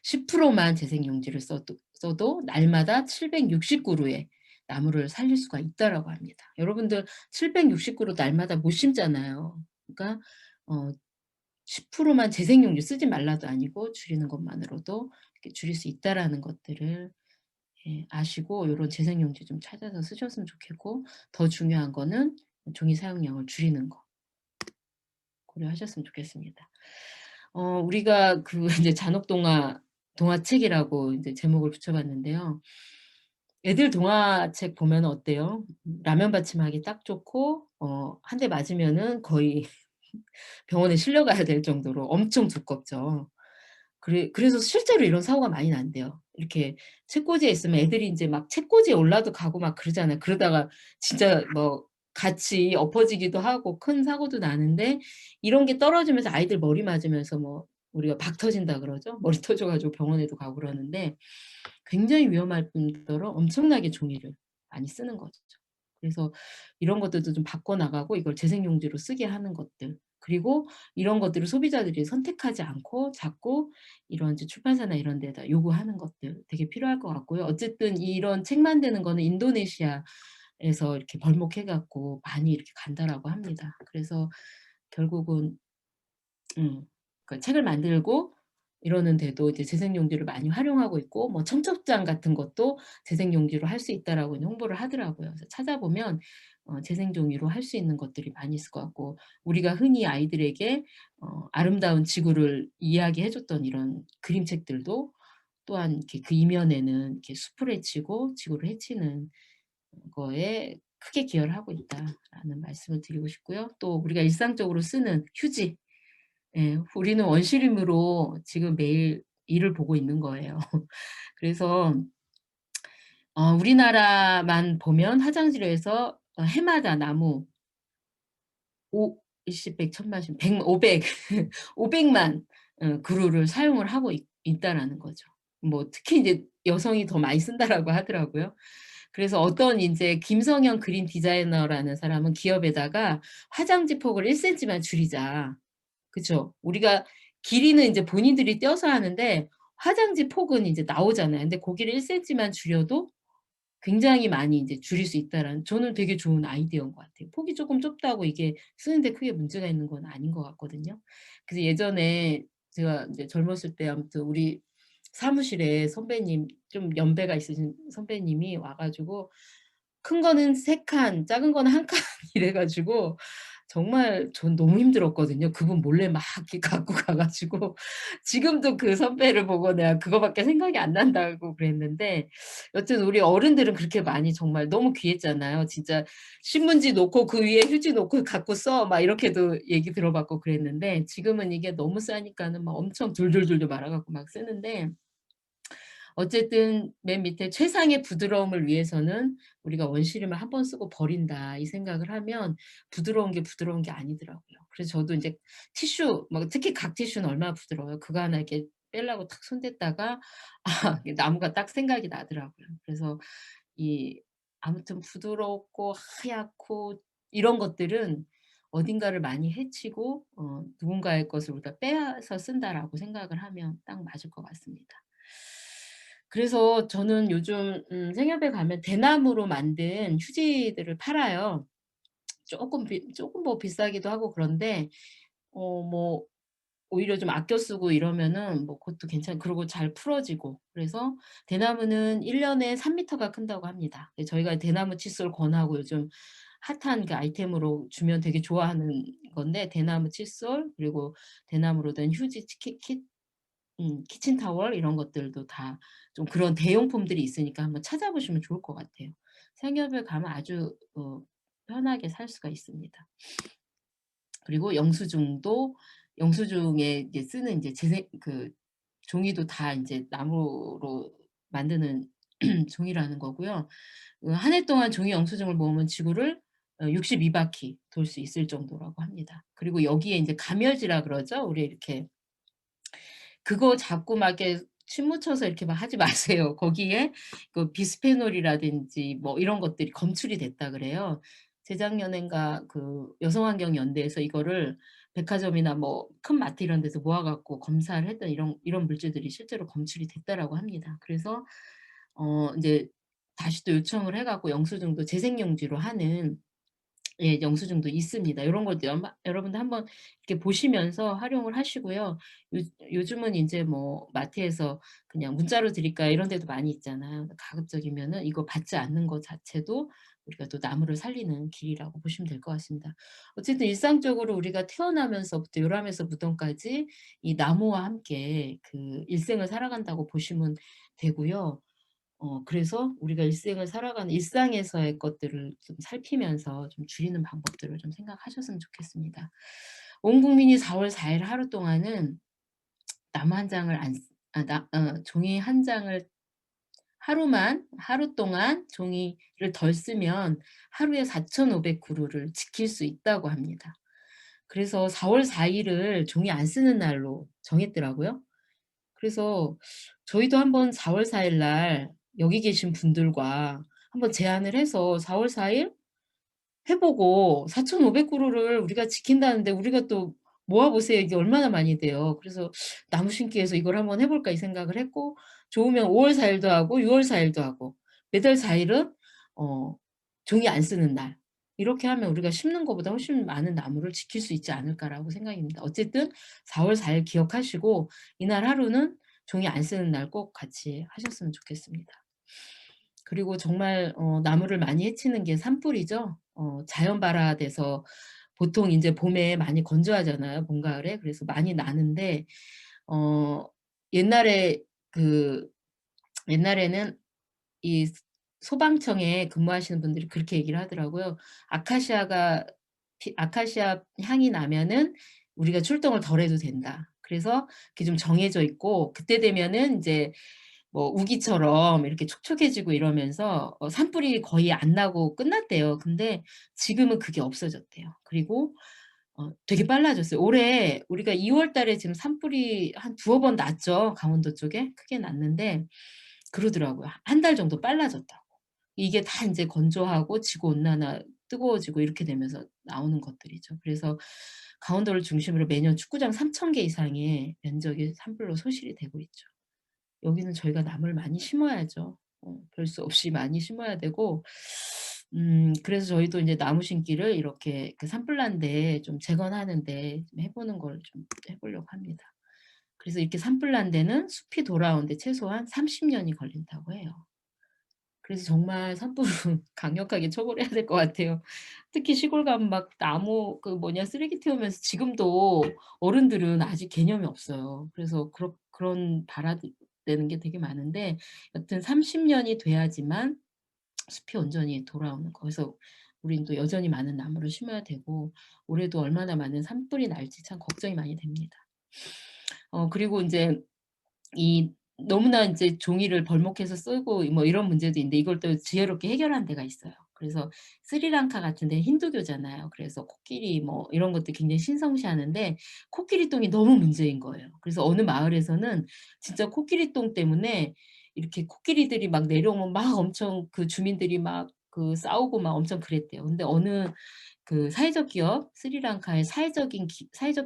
10%만 재생용지를 써도 날마다 769 그루의 나무를 살릴 수가 있다라고 합니다. 여러분들 769 그루 날마다 못 심잖아요. 그러니까 어 10%만 재생용지 쓰지 말라도 아니고 줄이는 것만으로도 이렇게 줄일 수 있다라는 것들을 예 아시고, 요런 재생용지 좀 찾아서 쓰셨으면 좋겠고, 더 중요한 거는 종이 사용량을 줄이는 거 고려하셨으면 좋겠습니다. 우리가 그 인제 동화책이라고 인제 제목을 붙여 봤는데요. 애들 동화책 보면은 어때요? 라면 받침하기 딱 좋고, 한 대 맞으면은 거의 병원에 실려가야 될 정도로 엄청 두껍죠. 그래서 실제로 이런 사고가 많이 난대요. 이렇게 책꽂이에 있으면 애들이 인제 막 책꽂이에 올라도 가고 막 그러잖아요. 그러다가 진짜 뭐 같이 엎어지기도 하고 큰 사고도 나는데, 이런 게 떨어지면서 아이들 머리 맞으면서 뭐 우리가 박 터진다 그러죠. 머리 터져 가지고 병원에도 가고 그러는데, 굉장히 위험할 뿐더러 엄청나게 종이를 많이 쓰는 거죠. 그래서 이런 것들도 좀 바꿔 나가고, 이걸 재생용지로 쓰게 하는 것들, 그리고 이런 것들을 소비자들이 선택하지 않고 자꾸 이런 이제 출판사나 이런 데다 요구하는 것들 되게 필요할 것 같고요. 어쨌든 이런 책 만드는 거는 인도네시아에서 이렇게 벌목해 갖고 많이 이렇게 간다라고 합니다. 그래서 결국은 그 책을 만들고 이러는데도 이제 재생 용지를 많이 활용하고 있고 뭐 청첩장 같은 것도 재생 용지로 할 수 있다라고 이제 홍보를 하더라고요. 그래서 찾아보면 재생 종이로 할 수 있는 것들이 많이 있을 것 같고 우리가 흔히 아이들에게 아름다운 지구를 이야기해 줬던 이런 그림책들도 또한 이렇게 그 이면에는 이렇게 숲을 해치고 지구를 해치는 거에 크게 기여를 하고 있다라는 말씀을 드리고 싶고요. 또 우리가 일상적으로 쓰는 휴지. 예. 우리는 원시림으로 지금 매일 일을 보고 있는 거예요. 그래서 우리나라만 보면 화장실에서 해마다 나무 오 일십 백 천만십 백 오백 500만 그루를 사용을 하고 있다라는 거죠. 뭐 특히 이제 여성이 더 많이 쓴다라고 하더라고요. 그래서 어떤 인제 김성현 그림 디자이너라는 사람은 기업에다가 "화장지 폭을 1 센티만 줄이자." 그쵸. 우리가 길이는 인제 본인들이 떼어서 하는데 화장지 폭은 인제 나오잖아요. 근데 고기를 1 센티만 줄여도 굉장히 많이 인제 줄일 수 있다라는 저는 되게 좋은 아이디어인 것 같아요. 폭이 쪼끔 좁다고 이게 쓰는데 크게 문제가 있는 건 아닌 것 같거든요. 그래서 예전에 제가 인제 젊었을 때 아무튼 우리 사무실에 선배님 좀 연배가 있으신 선배님이 와 가지고 큰 거는 3 칸, 작은 거는 1 칸 이래 가지고 정말 전 너무 힘들었거든요. 그분 몰래 막 이렇게 갖고 가 가지고 지금도 그 선배를 보고 내가 그거밖에 생각이 안 난다고 그랬는데 여튼 우리 어른들은 그렇게 많이 정말 너무 귀했잖아요. 진짜 신문지 놓고 그 위에 휴지 놓고 "갖고 써." 막 이렇게도 얘기 들어봤고 그랬는데 지금은 이게 너무 싸니까는 막 엄청 둘둘둘둘 말아 갖고 막 쓰는데 어쨌든 맨 밑에 '최상의 부드러움을 위해서는 우리가 원시림을 한 번 쓰고 버린다.' 이 생각을 하면 부드러운 게 부드러운 게 아니더라고요. 그래서 저도 인제 티슈 뭐 특히 각 티슈는 얼마나 부드러워요. 그거 하나 이렇게 빼려고 탁 손 댔다가 이게 나무가 딱 생각이 나더라고요. 그래서 이 아무튼 부드럽고 하얗고 이런 것들은 어딘가를 많이 해치고 '누군가의 것을 우리가 빼앗아 쓴다.'라고 생각을 하면 딱 맞을 것 같습니다. 그래서 저는 요즘 생협에 가면 대나무로 만든 휴지들을 팔아요. 쪼끔 뭐 비싸기도 하고 그런데 뭐 오히려 좀 아껴 쓰고 이러면은 뭐 그것도 그리고 잘 풀어지고 그래서 대나무는 1 년에 3 미터가 큰다고 합니다. 저희가 대나무 칫솔 권하고 요즘 핫한 그 아이템으로 주면 되게 좋아하는 건데 대나무 칫솔 그리고 대나무로 된 휴지 키친타월 이런 것들도 다 좀 그런 대용품들이 있으니까 한번 찾아보시면 좋을 것 같아요. 생협을 가면 아주 편하게 살 수가 있습니다. 그리고 영수증에 이제 쓰는 이제 재생 그 종이도 다 인제 나무로 만드는 종이라는 거고요. 한 해 동안 종이 영수증을 모으면 지구를 62 바퀴 돌 수 있을 정도라고 합니다. 그리고 여기에 인제 감열지라 그러죠. 우리 이렇게 그거 자꾸 막 이렇게 침 묻혀서 이렇게 막 하지 마세요. 거기에 그 비스페놀이라든지 뭐 이런 것들이 검출이 됐다 그래요. 재작년엔가 그 여성환경연대에서 이거를 백화점이나 뭐 큰 마트 이런 데서 모아 갖고 검사를 했더니 이런 물질들이 실제로 검출이 됐다라고 합니다. 그래서 인제 다시 또 요청을 해 갖고 영수증도 재생용지로 하는 예 영수증도 있습니다. 요런 것도 여러분들 한번 이렇게 보시면서 활용을 하시고요. 요 요즘은 인제 뭐 마트에서 그냥 "문자로 드릴까요?" 이런 데도 많이 있잖아요. 가급적이면은 이거 받지 않는 것 자체도 우리가 또 나무를 살리는 길이라고 보시면 될 것 같습니다. 어쨌든 일상적으로 우리가 태어나면서부터 요람에서 무덤까지 이 나무와 함께 그 일생을 살아간다고 보시면 되고요. 그래서 우리가 일생을 살아가는 일상에서의 것들을 좀 살피면서 좀 줄이는 방법들을 좀 생각하셨으면 좋겠습니다. 온 국민이 4월 4일 하루 동안은 나무 한 장을 안 쓰 아 나 종이 한 장을 하루 동안 종이를 덜 쓰면 하루에 4,500 그루를 지킬 수 있다고 합니다. 그래서 4월 4 일을 종이 안 쓰는 날로 정했더라고요. 그래서 저희도 한번 4월 4일 날 여기 계신 분들과 한번 제안을 해서 4월 4일 해 보고 4,500 그루를 우리가 지킨다는데 우리가 또 모아 보세요. 이게 얼마나 많이 돼요. 그래서 '나무 심기에서 이걸 한번 해 볼까.' 이 생각을 했고 좋으면 5월 4 일도 하고 6월 4 일도 하고 매달 4 일은 어 종이 안 쓰는 날. 이렇게 하면 우리가 심는 것보다 훨씬 많은 나무를 지킬 수 있지 않을까라고 생각입니다. 어쨌든 4월 4일 기억하시고 이날 하루는 종이 안 쓰는 날 꼭 같이 하셨으면 좋겠습니다. 그리고 정말 나무를 많이 해치는 게 산불이죠. 자연 발화돼서 보통 인제 봄에 많이 건조하잖아요, 봄, 가을에. 그래서 많이 나는데 어 옛날에 그 옛날에는 이 소방청에 근무하시는 분들이 그렇게 얘기를 하더라고요. 아카시아 향이 나면은 우리가 출동을 덜 해도 된다. 그래서 그게 좀 정해져 있고 그때 되면은 인제 뭐 우기처럼 이렇게 촉촉해지고 이러면서 산불이 거의 안 나고 끝났대요. 근데 지금은 그게 없어졌대요. 그리고 되게 빨라졌어요. 올해 우리가 2월 달에 지금 산불이 한 두어 번 났죠, 강원도 쪽에. 크게 났는데 그러더라고요. 한 달 정도 빨라졌다고. 이게 다 인제 건조하고 지구 온난화 뜨거워지고 이렇게 되면서 나오는 것들이죠. 그래서 강원도를 중심으로 매년 축구장 3,000개 이상의 면적이 산불로 소실이 되고 있죠. 여기는 저희가 나무를 많이 심어야죠. 별 수 없이 많이 심어야 되고 그래서 저희도 인제 나무 심기를 이렇게 그 산불 난 데 좀 재건하는 데 좀 해 보는 걸 좀 해 보려고 합니다. 그래서 이렇게 산불 난 데는 숲이 돌아오는 데 최소한 30 년이 걸린다고 해요. 그래서 정말 산불은 강력하게 처벌해야 될 것 같아요. 특히 시골 가면 막 나무 그 뭐냐 쓰레기 태우면서 지금도 어른들은 아직 개념이 없어요. 그래서 그런 발화되는 게 되게 많은데 여튼 30 년이 돼야지만 숲이 온전히 돌아오는 거. 그래서 우린 또 여전히 많은 나무를 심어야 되고 올해도 얼마나 많은 산불이 날지 참 걱정이 많이 됩니다. 그리고 인제 이 너무나 인제 종이를 벌목해서 쓰고 뭐 이런 문제도 있는데 이걸 또 지혜롭게 해결한 데가 있어요. 그래서 스리랑카 같은 데는 힌두교잖아요. 그래서 코끼리 뭐 이런 것들 굉장히 신성시하는데 코끼리 똥이 너무 문제인 거예요. 그래서 어느 마을에서는 진짜 코끼리 똥 때문에 이렇게 코끼리들이 막 내려오면 막 엄청 그 주민들이 막 그 싸우고 막 엄청 그랬대요. 근데 어느 그 사회적 기업 스리랑카의 사회적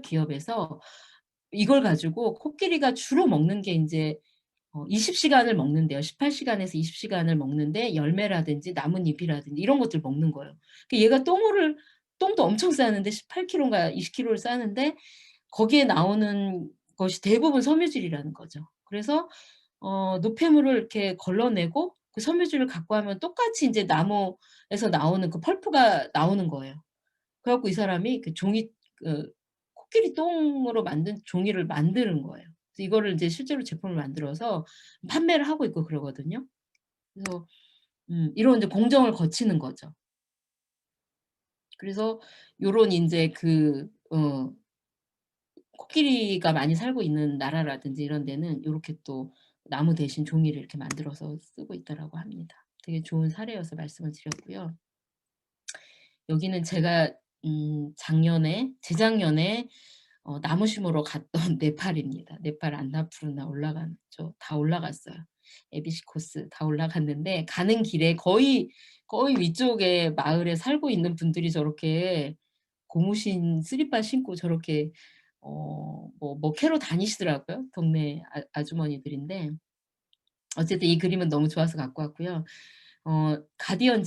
기업에서 이걸 가지고 코끼리가 주로 먹는 게 인제 20 시간을 먹는데요. 18 시간에서 20 시간을 먹는데 열매라든지 나뭇잎이라든지 이런 것들을 먹는 거예요. 그 얘가 똥도 엄청 싸는데 18 킬로인가 20 킬로를 싸는데 거기에 나오는 것이 대부분 섬유질이라는 거죠. 그래서 노폐물을 이렇게 걸러내고 그 섬유질을 갖고 하면 똑같이 인제 나무에서 나오는 그 펄프가 나오는 거예요. 그래 갖고 이 사람이 그 종이 그 코끼리 똥으로 만든 종이를 만드는 거예요. 그래서 이거를 인제 실제로 제품을 만들어서 판매를 하고 있고 그러거든요. 그래서 이런 인제 공정을 거치는 거죠. 그래서 요런 인제 코끼리가 많이 살고 있는 나라라든지 이런 데는 요렇게 또 나무 대신 종이를 이렇게 만들어서 쓰고 있다라고 합니다. 되게 좋은 사례여서 말씀을 드렸고요. 여기는 제가 재작년에 나무 심으러 갔던 네팔입니다. 네팔 안나푸르나 올라갔죠. 다 올라갔어요. 에비시 코스 다 올라갔는데 가는 길에 거의 위쪽에 마을에 살고 있는 분들이 저렇게 고무신 슬리퍼 신고 저렇게 뭐 캐러 다니시더라고요. 동네 아주머니들인데 어쨌든 이 그림은 너무 좋아서 갖고 왔고요.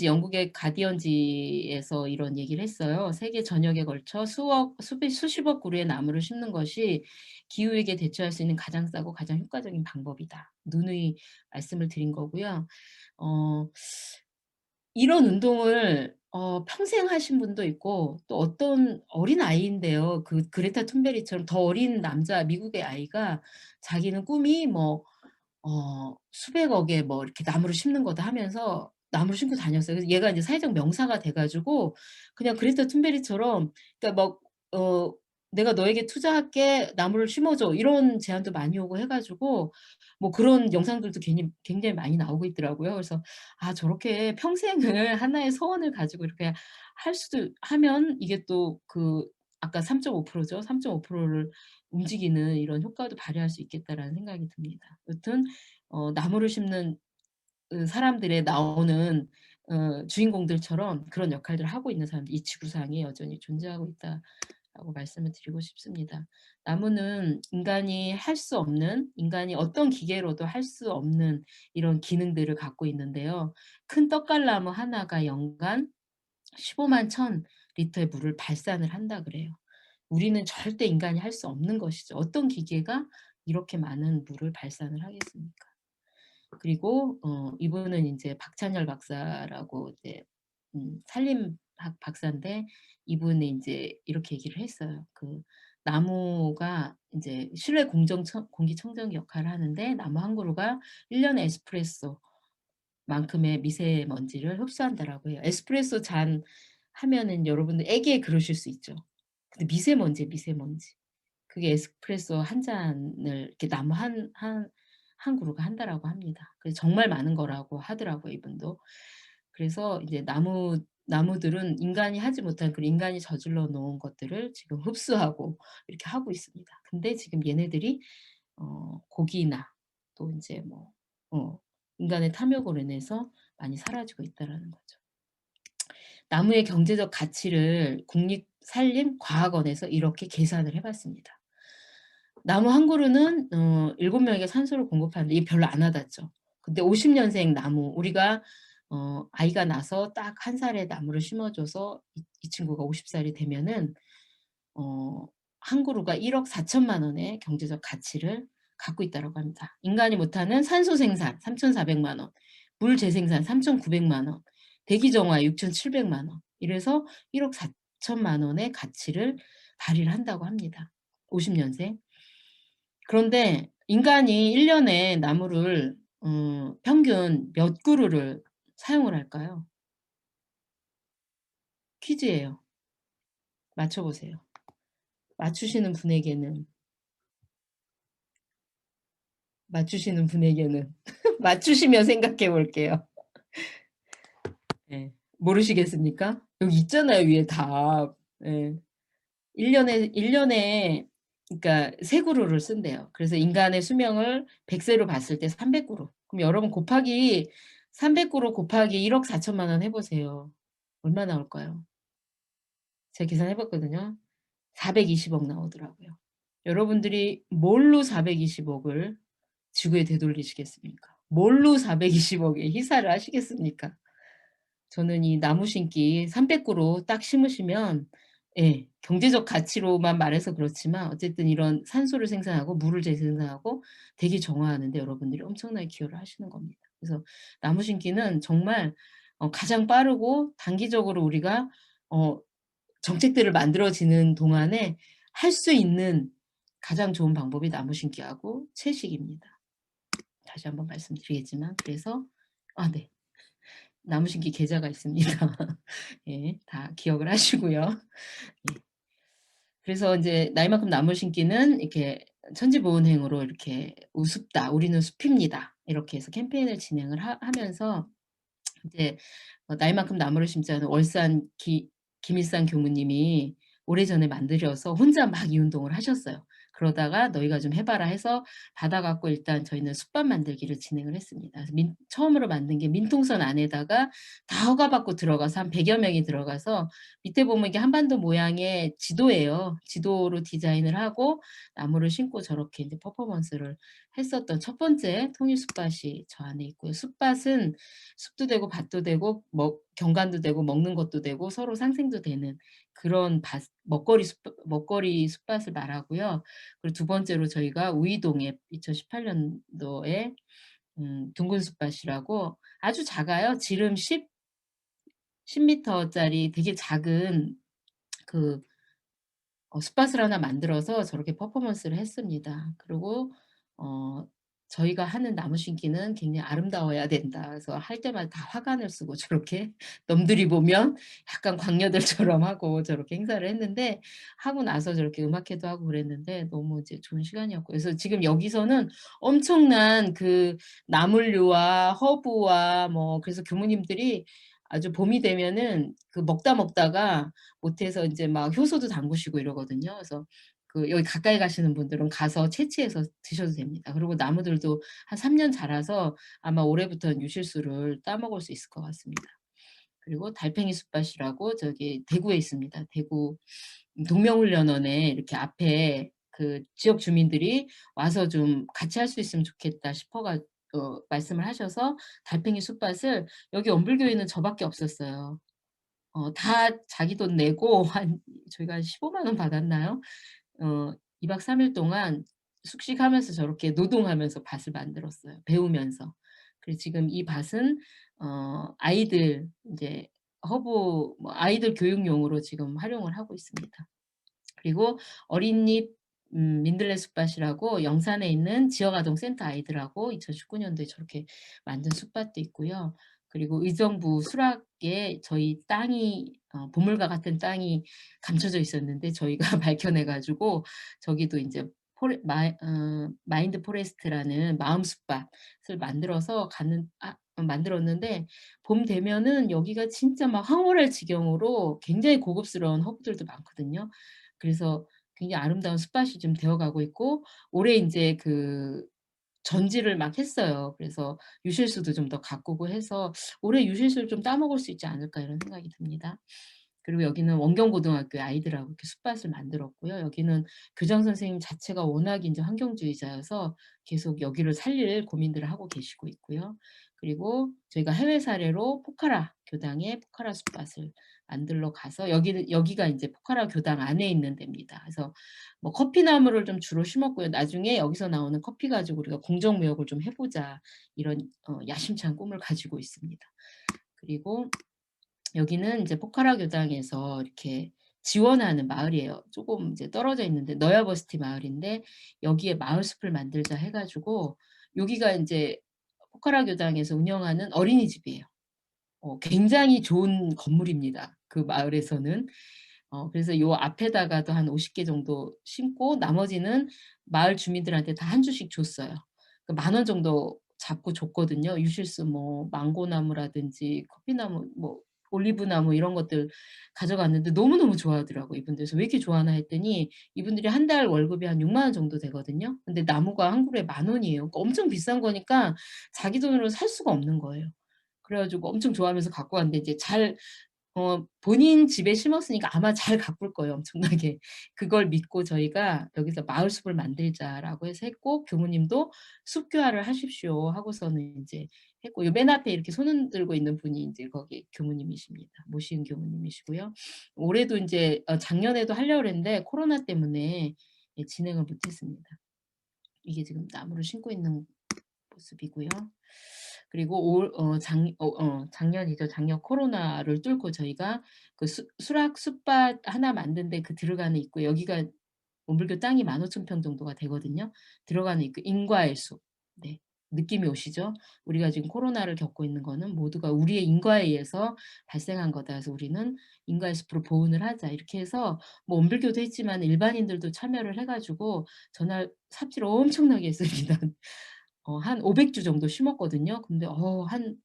영국의 가디언지에서 이런 얘기를 했어요. 세계 전역에 걸쳐 수십억 그루의 나무를 심는 것이 기후위기에 대처할 수 있는 가장 싸고 가장 효과적인 방법이다. 누누이 말씀을 드린 거고요. 어 이런 운동을 평생 하신 분도 있고 또 어떤 어린아이인데요. 그 그레타 툰베리처럼 더 어린 미국의 아이가 자기는 꿈이 뭐 수백억에 뭐 이렇게 나무를 심는 거다 하면서 나무를 심고 다녔어요. 그래서 얘가 이제 사회적 명사가 돼 가지고 그냥 그레타 툰베리처럼 그러니까 막 "내가 너에게 투자할게. 나무를 심어 줘." 이런 제안도 많이 오고 해 가지고 뭐 그런 영상들도 굉장히 많이 나오고 있더라고요. 그래서 '아 저렇게 평생을 하나의 소원을 가지고 이렇게 하면 이게 또 아까 3.5% 죠. 3.5%를 움직이는 이런 효과도 발휘할 수 있겠다.'라는 생각이 듭니다. 여튼 나무를 심는 사람들에 나오는 주인공들처럼 그런 역할들을 하고 있는 사람들이 이 지구상에 여전히 존재하고 있다라고 말씀을 드리고 싶습니다. 나무는 인간이 어떤 기계로도 할 수 없는 이런 기능들을 갖고 있는데요. 큰 떡갈나무 하나가 연간 15만 1천 리터의 물을 발산을 한다 그래요. 우리는 절대 인간이 할 수 없는 것이죠. 어떤 기계가 이렇게 많은 물을 발산을 하겠습니까? 그리고 이분은 인제 박찬열 박사라고 이제 산림학 박사인데, 이분이 인제 이렇게 얘기를 했어요. 그 나무가 인제 실내 공정청 공기청정 역할을 하는데, 나무 한 그루가 1 년에 에스프레소만큼의 미세먼지를 흡수한다라고 해요. 에스프레소 잔 하면은 여러분들 애기에 그러실 수 있죠. 근데 미세먼지예요, 미세먼지. 그게 에스프레소 한 잔을 이렇게 나무 한 그루가 한다라고 합니다. 그래서 정말 많은 거라고 하더라고요, 이분도. 그래서 이제 나무들은 인간이 하지 못한, 그 인간이 저질러 놓은 것들을 지금 흡수하고 이렇게 하고 있습니다. 근데 지금 얘네들이 고기나 또 인제 뭐 어 인간의 탐욕으로 인해서 많이 사라지고 있다라는 거죠. 나무의 경제적 가치를 국립산림과학원에서 이렇게 계산을 해 봤습니다. 나무 한 그루는 7 명에게 산소를 공급하는데 이게 별로 안 와닿죠. 근데 50 년생 나무, 우리가 아이가 나서 딱 1 살에 나무를 심어 줘서 이 친구가 50 살이 되면은 어 한 그루가 1억 4천만 원의 경제적 가치를 갖고 있다라고 합니다. 인간이 못하는 산소 생산 3,400만 원, 물 재생산 3,900만 원, 대기 정화 6,700만 원, 이래서 1억 4천만 원의 가치를 발휘를 한다고 합니다, 50 년생. 그런데 인간이 1 년에 나무를 평균 몇 그루를 사용을 할까요? 퀴즈예요. 맞춰 보세요. 맞추시는 분에게는 맞추시는 분에게는 맞추시면 생각해 볼게요. 예. 모르시겠습니까? 여기 있잖아요, 위에 답. 예. 1 년에 그러니까 3 그루를 쓴대요. 그래서 인간의 수명을 100 세로 봤을 때 300 그루. 그럼 여러분 곱하기 300 그루 곱하기 1억 4천만 원 해 보세요. 얼마 나올까요? 제가 계산해 봤거든요. 420억 나오더라고요. 여러분들이 뭘로 420억을 지구에 되돌리시겠습니까? 뭘로 420억에 희사를 하시겠습니까? 저는 이 나무 심기 300그루 딱 심으시면, 예, 경제적 가치로만 말해서 그렇지만 어쨌든 이런 산소를 생산하고 물을 재생산하고 대기 정화하는 데 여러분들이 엄청나게 기여를 하시는 겁니다. 그래서 나무 심기는 정말 가장 빠르고 단기적으로 우리가 어 정책들을 만들어지는 동안에 할 수 있는 가장 좋은 방법이 나무 심기하고 채식입니다. 다시 한번 말씀드리겠지만, 그래서 네. 나무 심기 계좌가 있습니다. 예. 다 기억을 하시고요. 예. 그래서 인제 나이만큼 나무 심기는 이렇게 천지보온행으로 이렇게 "우습다. 우리는 숲입니다." 이렇게 해서 캠페인을 진행을 하면서 이제 나이만큼 나무를 심자는 월산 김일산 교무님이 오래전에 만들어서 혼자 막 이 운동을 하셨어요. 그러다가 "너희가 좀 해 봐라." 해서 받아 갖고 일단 저희는 숲밥 만들기를 진행을 했습니다. 그래서 처음으로 만든 게 민통선 안에다가 다 허가받고 들어가서 한 100여 명이 들어가서, 밑에 보면 이게 한반도 모양의 지도예요. 지도로 디자인을 하고 나무를 심고 저렇게 인제 퍼포먼스를 했었던 첫 번째 통일 숲밭이 저 안에 있고요. 숲밭은 숲도 되고 밭도 되고 경관도 되고 먹는 것도 되고 서로 상생도 되는 그런 먹거리 숲밭을 말하고요. 그리고 두 번째로 저희가 우이동에 2018 년도에 둥근 숲밭이라고 아주 작아요. 지름 10 미터짜리 되게 작은 그 숲밭을 하나 만들어서 저렇게 퍼포먼스를 했습니다. 그리고 어 저희가 하는 나무 심기는 굉장히 아름다워야 된다. 그래서 할 때마다 다 화관을 쓰고 저렇게 남들이 보면 약간 광녀들처럼 하고 저렇게 행사를 했는데, 하고 나서 저렇게 음악회도 하고 그랬는데 너무 이제 좋은 시간이었고, 그래서 지금 여기서는 엄청난 그 나물류와 허브와 뭐, 그래서 교무님들이 아주 봄이 되면은 그 먹다가 못해서 인제 막 효소도 담그시고 이러거든요. 그래서 여기 가까이 가시는 분들은 가서 채취해서 드셔도 됩니다. 그리고 나무들도 한 3년 자라서 아마 올해부터는 유실수를 따 먹을 수 있을 것 같습니다. 그리고 달팽이 숲밭이라고 저기 대구에 있습니다. 대구 동명훈련원에 이렇게 앞에 그 지역 주민들이 와서 좀 같이 할 수 있으면 좋겠다 싶어가 말씀을 하셔서 달팽이 숲밭을, 여기 엄불교에는 저 밖에 없었어요. 다 자기 돈 내고 한 저희가 한 15만 원 받았나요? 2박 3일 동안 숙식하면서 저렇게 노동하면서 밭을 만들었어요, 배우면서. 그래서 지금 이 밭은 아이들 인제 허브 뭐 아이들 교육용으로 지금 활용을 하고 있습니다. 그리고 어린이 민들레 숲밭이라고 영산에 있는 지역 아동 센터 아이들하고 2019 년도에 저렇게 만든 숲밭도 있고요. 그리고 의정부 수락에 저희 땅이 보물과 같은 땅이 감춰져 있었는데 저희가 밝혀내 가지고 저기도 인제 마인드 포레스트라는 마음 숲밭을 만들어서 가는 만들었는데 봄 되면은 여기가 진짜 막 황홀할 지경으로 굉장히 고급스러운 허브들도 많거든요. 그래서 굉장히 아름다운 숲밭이 좀 되어 가고 있고 올해 인제 그 전지를 막 했어요. 그래서 유실수도 좀 더 가꾸고 해서 '올해 유실수를 좀 따먹을 수 있지 않을까.' 이런 생각이 듭니다. 그리고 여기는 원경고등학교의 아이들하고 이렇게 숲밭을 만들었고요. 여기는 교장 선생님 자체가 워낙 인제 환경주의자여서 계속 여기를 살릴 고민들을 하고 계시고 있고요. 그리고 저희가 해외 사례로 포카라 교당에 포카라 숲밭을 만들러 가서 여기가 인제 포카라 교당 안에 있는 데입니다. 그래서 뭐 커피나무를 좀 주로 심었고요. 나중에 여기서 나오는 커피 가지고 우리가 공정무역을 좀 해 보자 이런 야심찬 꿈을 가지고 있습니다. 그리고 여기는 이제 포카라 교당에서 이렇게 지원하는 마을이에요. 쪼금 이제 떨어져 있는데 너야버스티 마을인데 여기에 마을숲을 만들자 해 가지고 여기가 인제 포카라 교당에서 운영하는 어린이집이에요. 굉장히 좋은 건물입니다, 그 마을에서는. 그래서 요 앞에다가도 한 50개 정도 심고 나머지는 마을 주민들한테 다 한 주씩 줬어요. 그 만 원 정도 잡고 줬거든요. 유실수 뭐 망고나무라든지 커피나무 뭐 올리브나무 이런 것들 가져갔는데 너무너무 좋아하더라고요, 이분들. 그래서 "왜 이렇게 좋아하나?" 했더니 이분들이 한 달 월급이 한 6만 원 정도 되거든요. 근데 나무가 한 그루에 만 원이에요. 그러니까 엄청 비싼 거니까 자기 돈으로 살 수가 없는 거예요. 그래 가지고 엄청 좋아하면서 갖고 왔는데 이제 잘 본인 집에 심었으니까 아마 잘 가꿀 거예요 엄청나게. 그걸 믿고 저희가 여기서 마을숲을 만들자라고 해서 했고 교무님도 "숲교화를 하십시오." 하고서는 인제 했고 요 맨 앞에 이렇게 손 흔들고 있는 분이 인제 거기 교무님이십니다. 모시은 교무님이시고요. 올해도 인제 작년에도 하려고 그랬는데 코로나 때문에 예 진행을 못 했습니다. 이게 지금 나무를 심고 있는 모습이고요. 그리고 작년이죠. 작년 코로나를 뚫고 저희가 그 수 수락 숲밭 하나 만드는데 그 들어가는 입구에 여기가 원불교 땅이 15,000평 정도가 되거든요. 들어가는 입구 인과의 숲. 네. 느낌이 오시죠? 우리가 지금 코로나를 겪고 있는 거는 모두가 우리의 인과에 의해서 발생한 거다. 그래서 우리는 인과의 숲으로 보훈을 하자. 이렇게 해서 뭐 원불교도 했지만 일반인들도 참여를 해 가지고 전날 삽질 엄청나게 했습니다. 한 500주 정도 심었거든요. 근데 한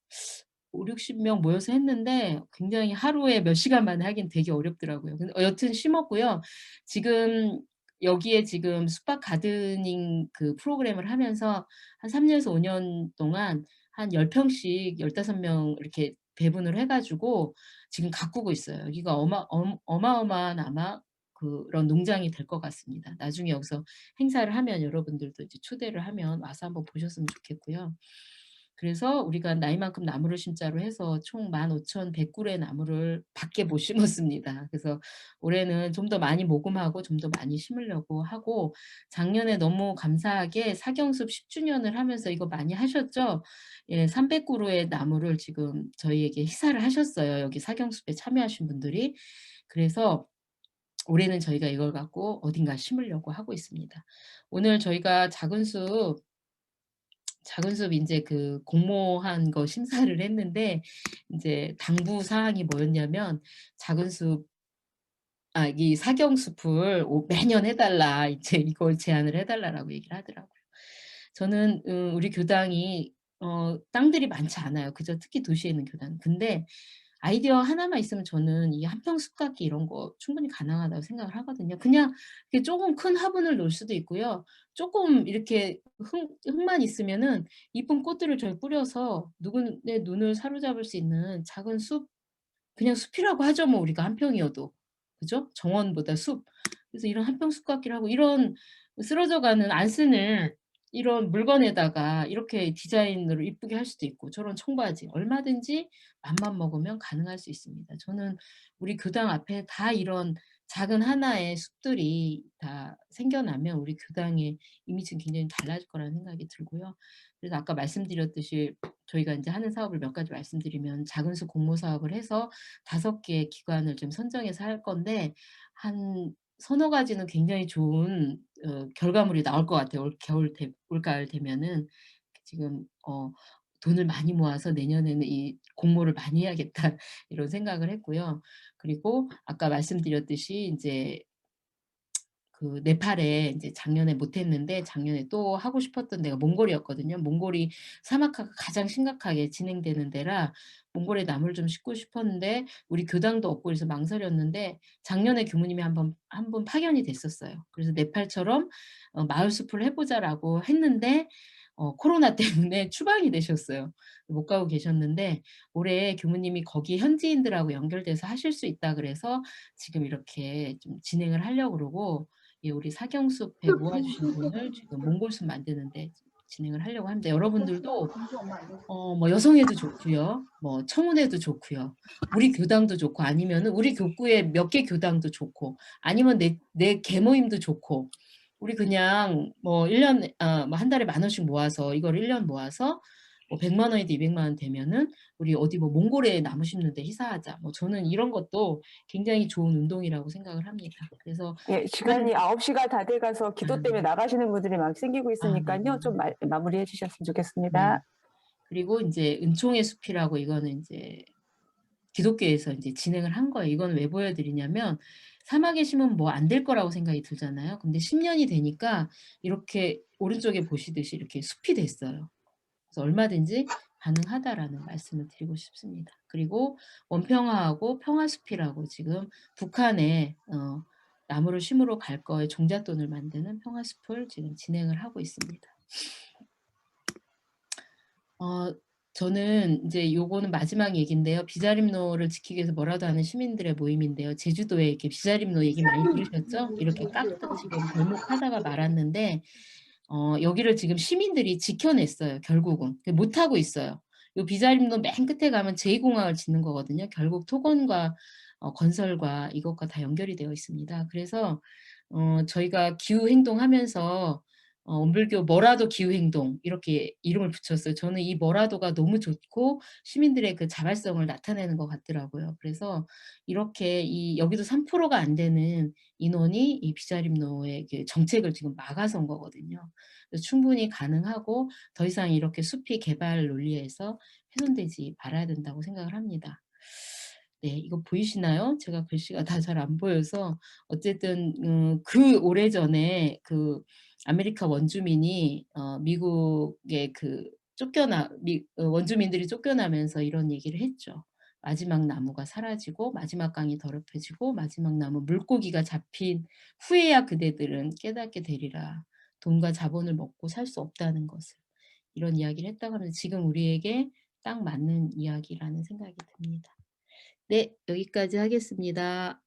50-60명 모여서 했는데 굉장히 하루에 몇 시간 만에 하긴 되게 어렵더라고요. 근데 여튼 심었고요. 지금 여기에 지금 숙박 가드닝 그 프로그램을 하면서 한 3 년에서 5년 동안 한 10 평씩 15명 이렇게 배분을 해 가지고 지금 가꾸고 있어요. 여기가 어마어마한 아마 그런 농장이 될 것 같습니다. 나중에 여기서 행사를 하면 여러분들도 이제 초대를 하면 와서 한번 보셨으면 좋겠고요. 그래서 우리가 나이만큼 나무를 심자로 해서 총 15,100 그루의 나무를 밖에 못 심었습니다. 그래서 올해는 좀 더 많이 모금하고 좀 더 많이 심으려고 하고 작년에 너무 감사하게 사경숲 10 주년을 하면서 이거 많이 하셨죠? 예 300 그루의 나무를 지금 저희에게 희사를 하셨어요, 여기 사경숲에 참여하신 분들이. 그래서 올해는 저희가 이걸 갖고 어딘가 심으려고 하고 있습니다. 오늘 저희가 작은 숲 인제 그 공모한 거 심사를 했는데 인제 당부 사항이 뭐였냐면 작은 숲 이 사경숲을 매년 해 달라 이제 이걸 제안을 해 달라라고 얘기를 하더라고요. 저는 우리 교당이 땅들이 많지 않아요. 그저 특히 도시에 있는 교당은. 근데 아이디어 하나만 있으면 저는 이 한평 숲갖기 이런 거 충분히 가능하다고 생각을 하거든요. 그냥 이렇게 쪼금 큰 화분을 놓을 수도 있고요. 쪼끔 이렇게 흙만 있으면은 이쁜 꽃들을 저기 뿌려서 누구의 눈을 사로잡을 수 있는 작은 숲 그냥 숲이라고 하죠 뭐 우리가 한 평이어도. 그죠? 정원보다 숲. 그래서 이런 한평 숲갖기를 하고 이런 쓰러져 가는 안 쓰는 이런 물건에다가 이렇게 디자인으로 이쁘게 할 수도 있고 저런 청바지 얼마든지 맘만 먹으면 가능할 수 있습니다. 저는 우리 교당 앞에 다 이런 작은 하나의 숲들이 다 생겨나면 우리 교당의 이미지는 굉장히 달라질 거라는 생각이 들고요. 그래서 아까 말씀드렸듯이 저희가 인제 하는 사업을 몇 가지 말씀드리면 작은 숲 공모 사업을 해서 5 개의 기관을 좀 선정해서 할 건데 한 서너 가지는 굉장히 좋은 결과물이 나올 것 같아요. 올가을 되면은. 지금 돈을 많이 모아서 '내년에는 이 공모를 많이 해야겠다.' 이런 생각을 했고요. 그리고 아까 말씀드렸듯이 인제 그 네팔에 인제 작년에 못 했는데 작년에 또 하고 싶었던 데가 몽골이었거든요. 몽골이 사막화가 가장 심각하게 진행되는 데라 몽골에 나무를 좀 심고 싶었는데 우리 교당도 없고 그래서 망설였는데 작년에 교무님이 한 분 파견이 됐었어요. 그래서 네팔처럼 "마을 숲을 해 보자."라고 했는데 코로나 때문에 추방이 되셨어요. 못 가고 계셨는데 올해 교무님이 거기 현지인들하고 연결돼서 하실 수 있다 그래서 지금 이렇게 좀 진행을 하려고 그러고 예 우리 사경숲에 모아주신 돈을 지금 몽골숲 만드는 데 진행을 하려고 합니다. 여러분들도 뭐 여성회도 좋고요. 뭐 청운회도 좋고요. 우리 교당도 좋고 아니면은 우리 교구의 몇 개 교당도 좋고 아니면 내 계모임도 좋고 우리 그냥 뭐 1 년에 뭐 한 달에 10,000원씩 모아서 이걸 1년 모아서 뭐 1,000,000 원이든 2,000,000원 되면은 우리 어디 뭐 몽골에 나무 심는 데 희사하자. 뭐 저는 이런 것도 굉장히 좋은 운동이라고 생각을 합니다. 그래서 예, 시간이 9 시가 다 돼 가서 아 기도 때문에 네. 나가시는 분들이 막 생기고 있으니깐요. 네네네. 좀 마무리해 주셨으면 네. 좋겠습니다. 그리고 인제 은총의 숲이라고 이거는 인제 기독교에서 인제 진행을 한 거예요. 이건 왜 보여 드리냐면 사막에 심으면 뭐 안 될 거라고 생각이 들잖아요. 근데 10 년이 되니까 이렇게 오른쪽에 보시듯이 이렇게 숲이 됐어요. 그래서 얼마든지 가능하다라는 말씀을 드리고 싶습니다. 그리고 원평화하고 평화숲이라고 지금 북한에 나무를 심으러 갈 거에 종잣돈을 만드는 평화숲을 지금 진행을 하고 있습니다. 어 저는 인제 요거는 마지막 얘기인데요. 비자림로를 지키기 위해서 뭐라도 하는 시민들의 모임인데요. 제주도에 이렇게 비자림로 얘기 많이 들으셨죠? 이렇게 깎다 지금 벌목하다가 말았는데 여기를 지금 시민들이 지켜냈어요 결국은. 못하고 있어요. 요 비자림로 맨 끝에 가면 제2공항을 짓는 거거든요. 결국 토건과 건설과 이것과 다 연결이 되어 있습니다. 그래서 저희가 기후 행동하면서 원불교 뭐라도 기후 행동 이렇게 이름을 붙였어요. 저는 이 뭐라도가 너무 좋고 시민들의 그 자발성을 나타내는 것 같더라고요. 그래서 이렇게 여기도 3%가 안 되는 인원이 이 비자림로의 그 정책을 지금 막아선 거거든요. 그래서 충분히 가능하고 더 이상 이렇게 숲이 개발 논리에서 훼손되지 말아야 된다고 생각을 합니다. 네. 이거 보이시나요? 제가 글씨가 다 잘 안 보여서 어쨌든 그 오래전에 그 아메리카 원주민이 미국의 그 원주민들이 쫓겨나면서 이런 얘기를 했죠. "마지막 나무가 사라지고 마지막 강이 더럽혀지고 마지막 나무 물고기가 잡힌 후에야 그대들은 깨닫게 되리라. 돈과 자본을 먹고 살 수 없다는 것을." 이런 이야기를 했다고 하면서 지금 우리에게 딱 맞는 이야기라는 생각이 듭니다. 네. 여기까지 하겠습니다.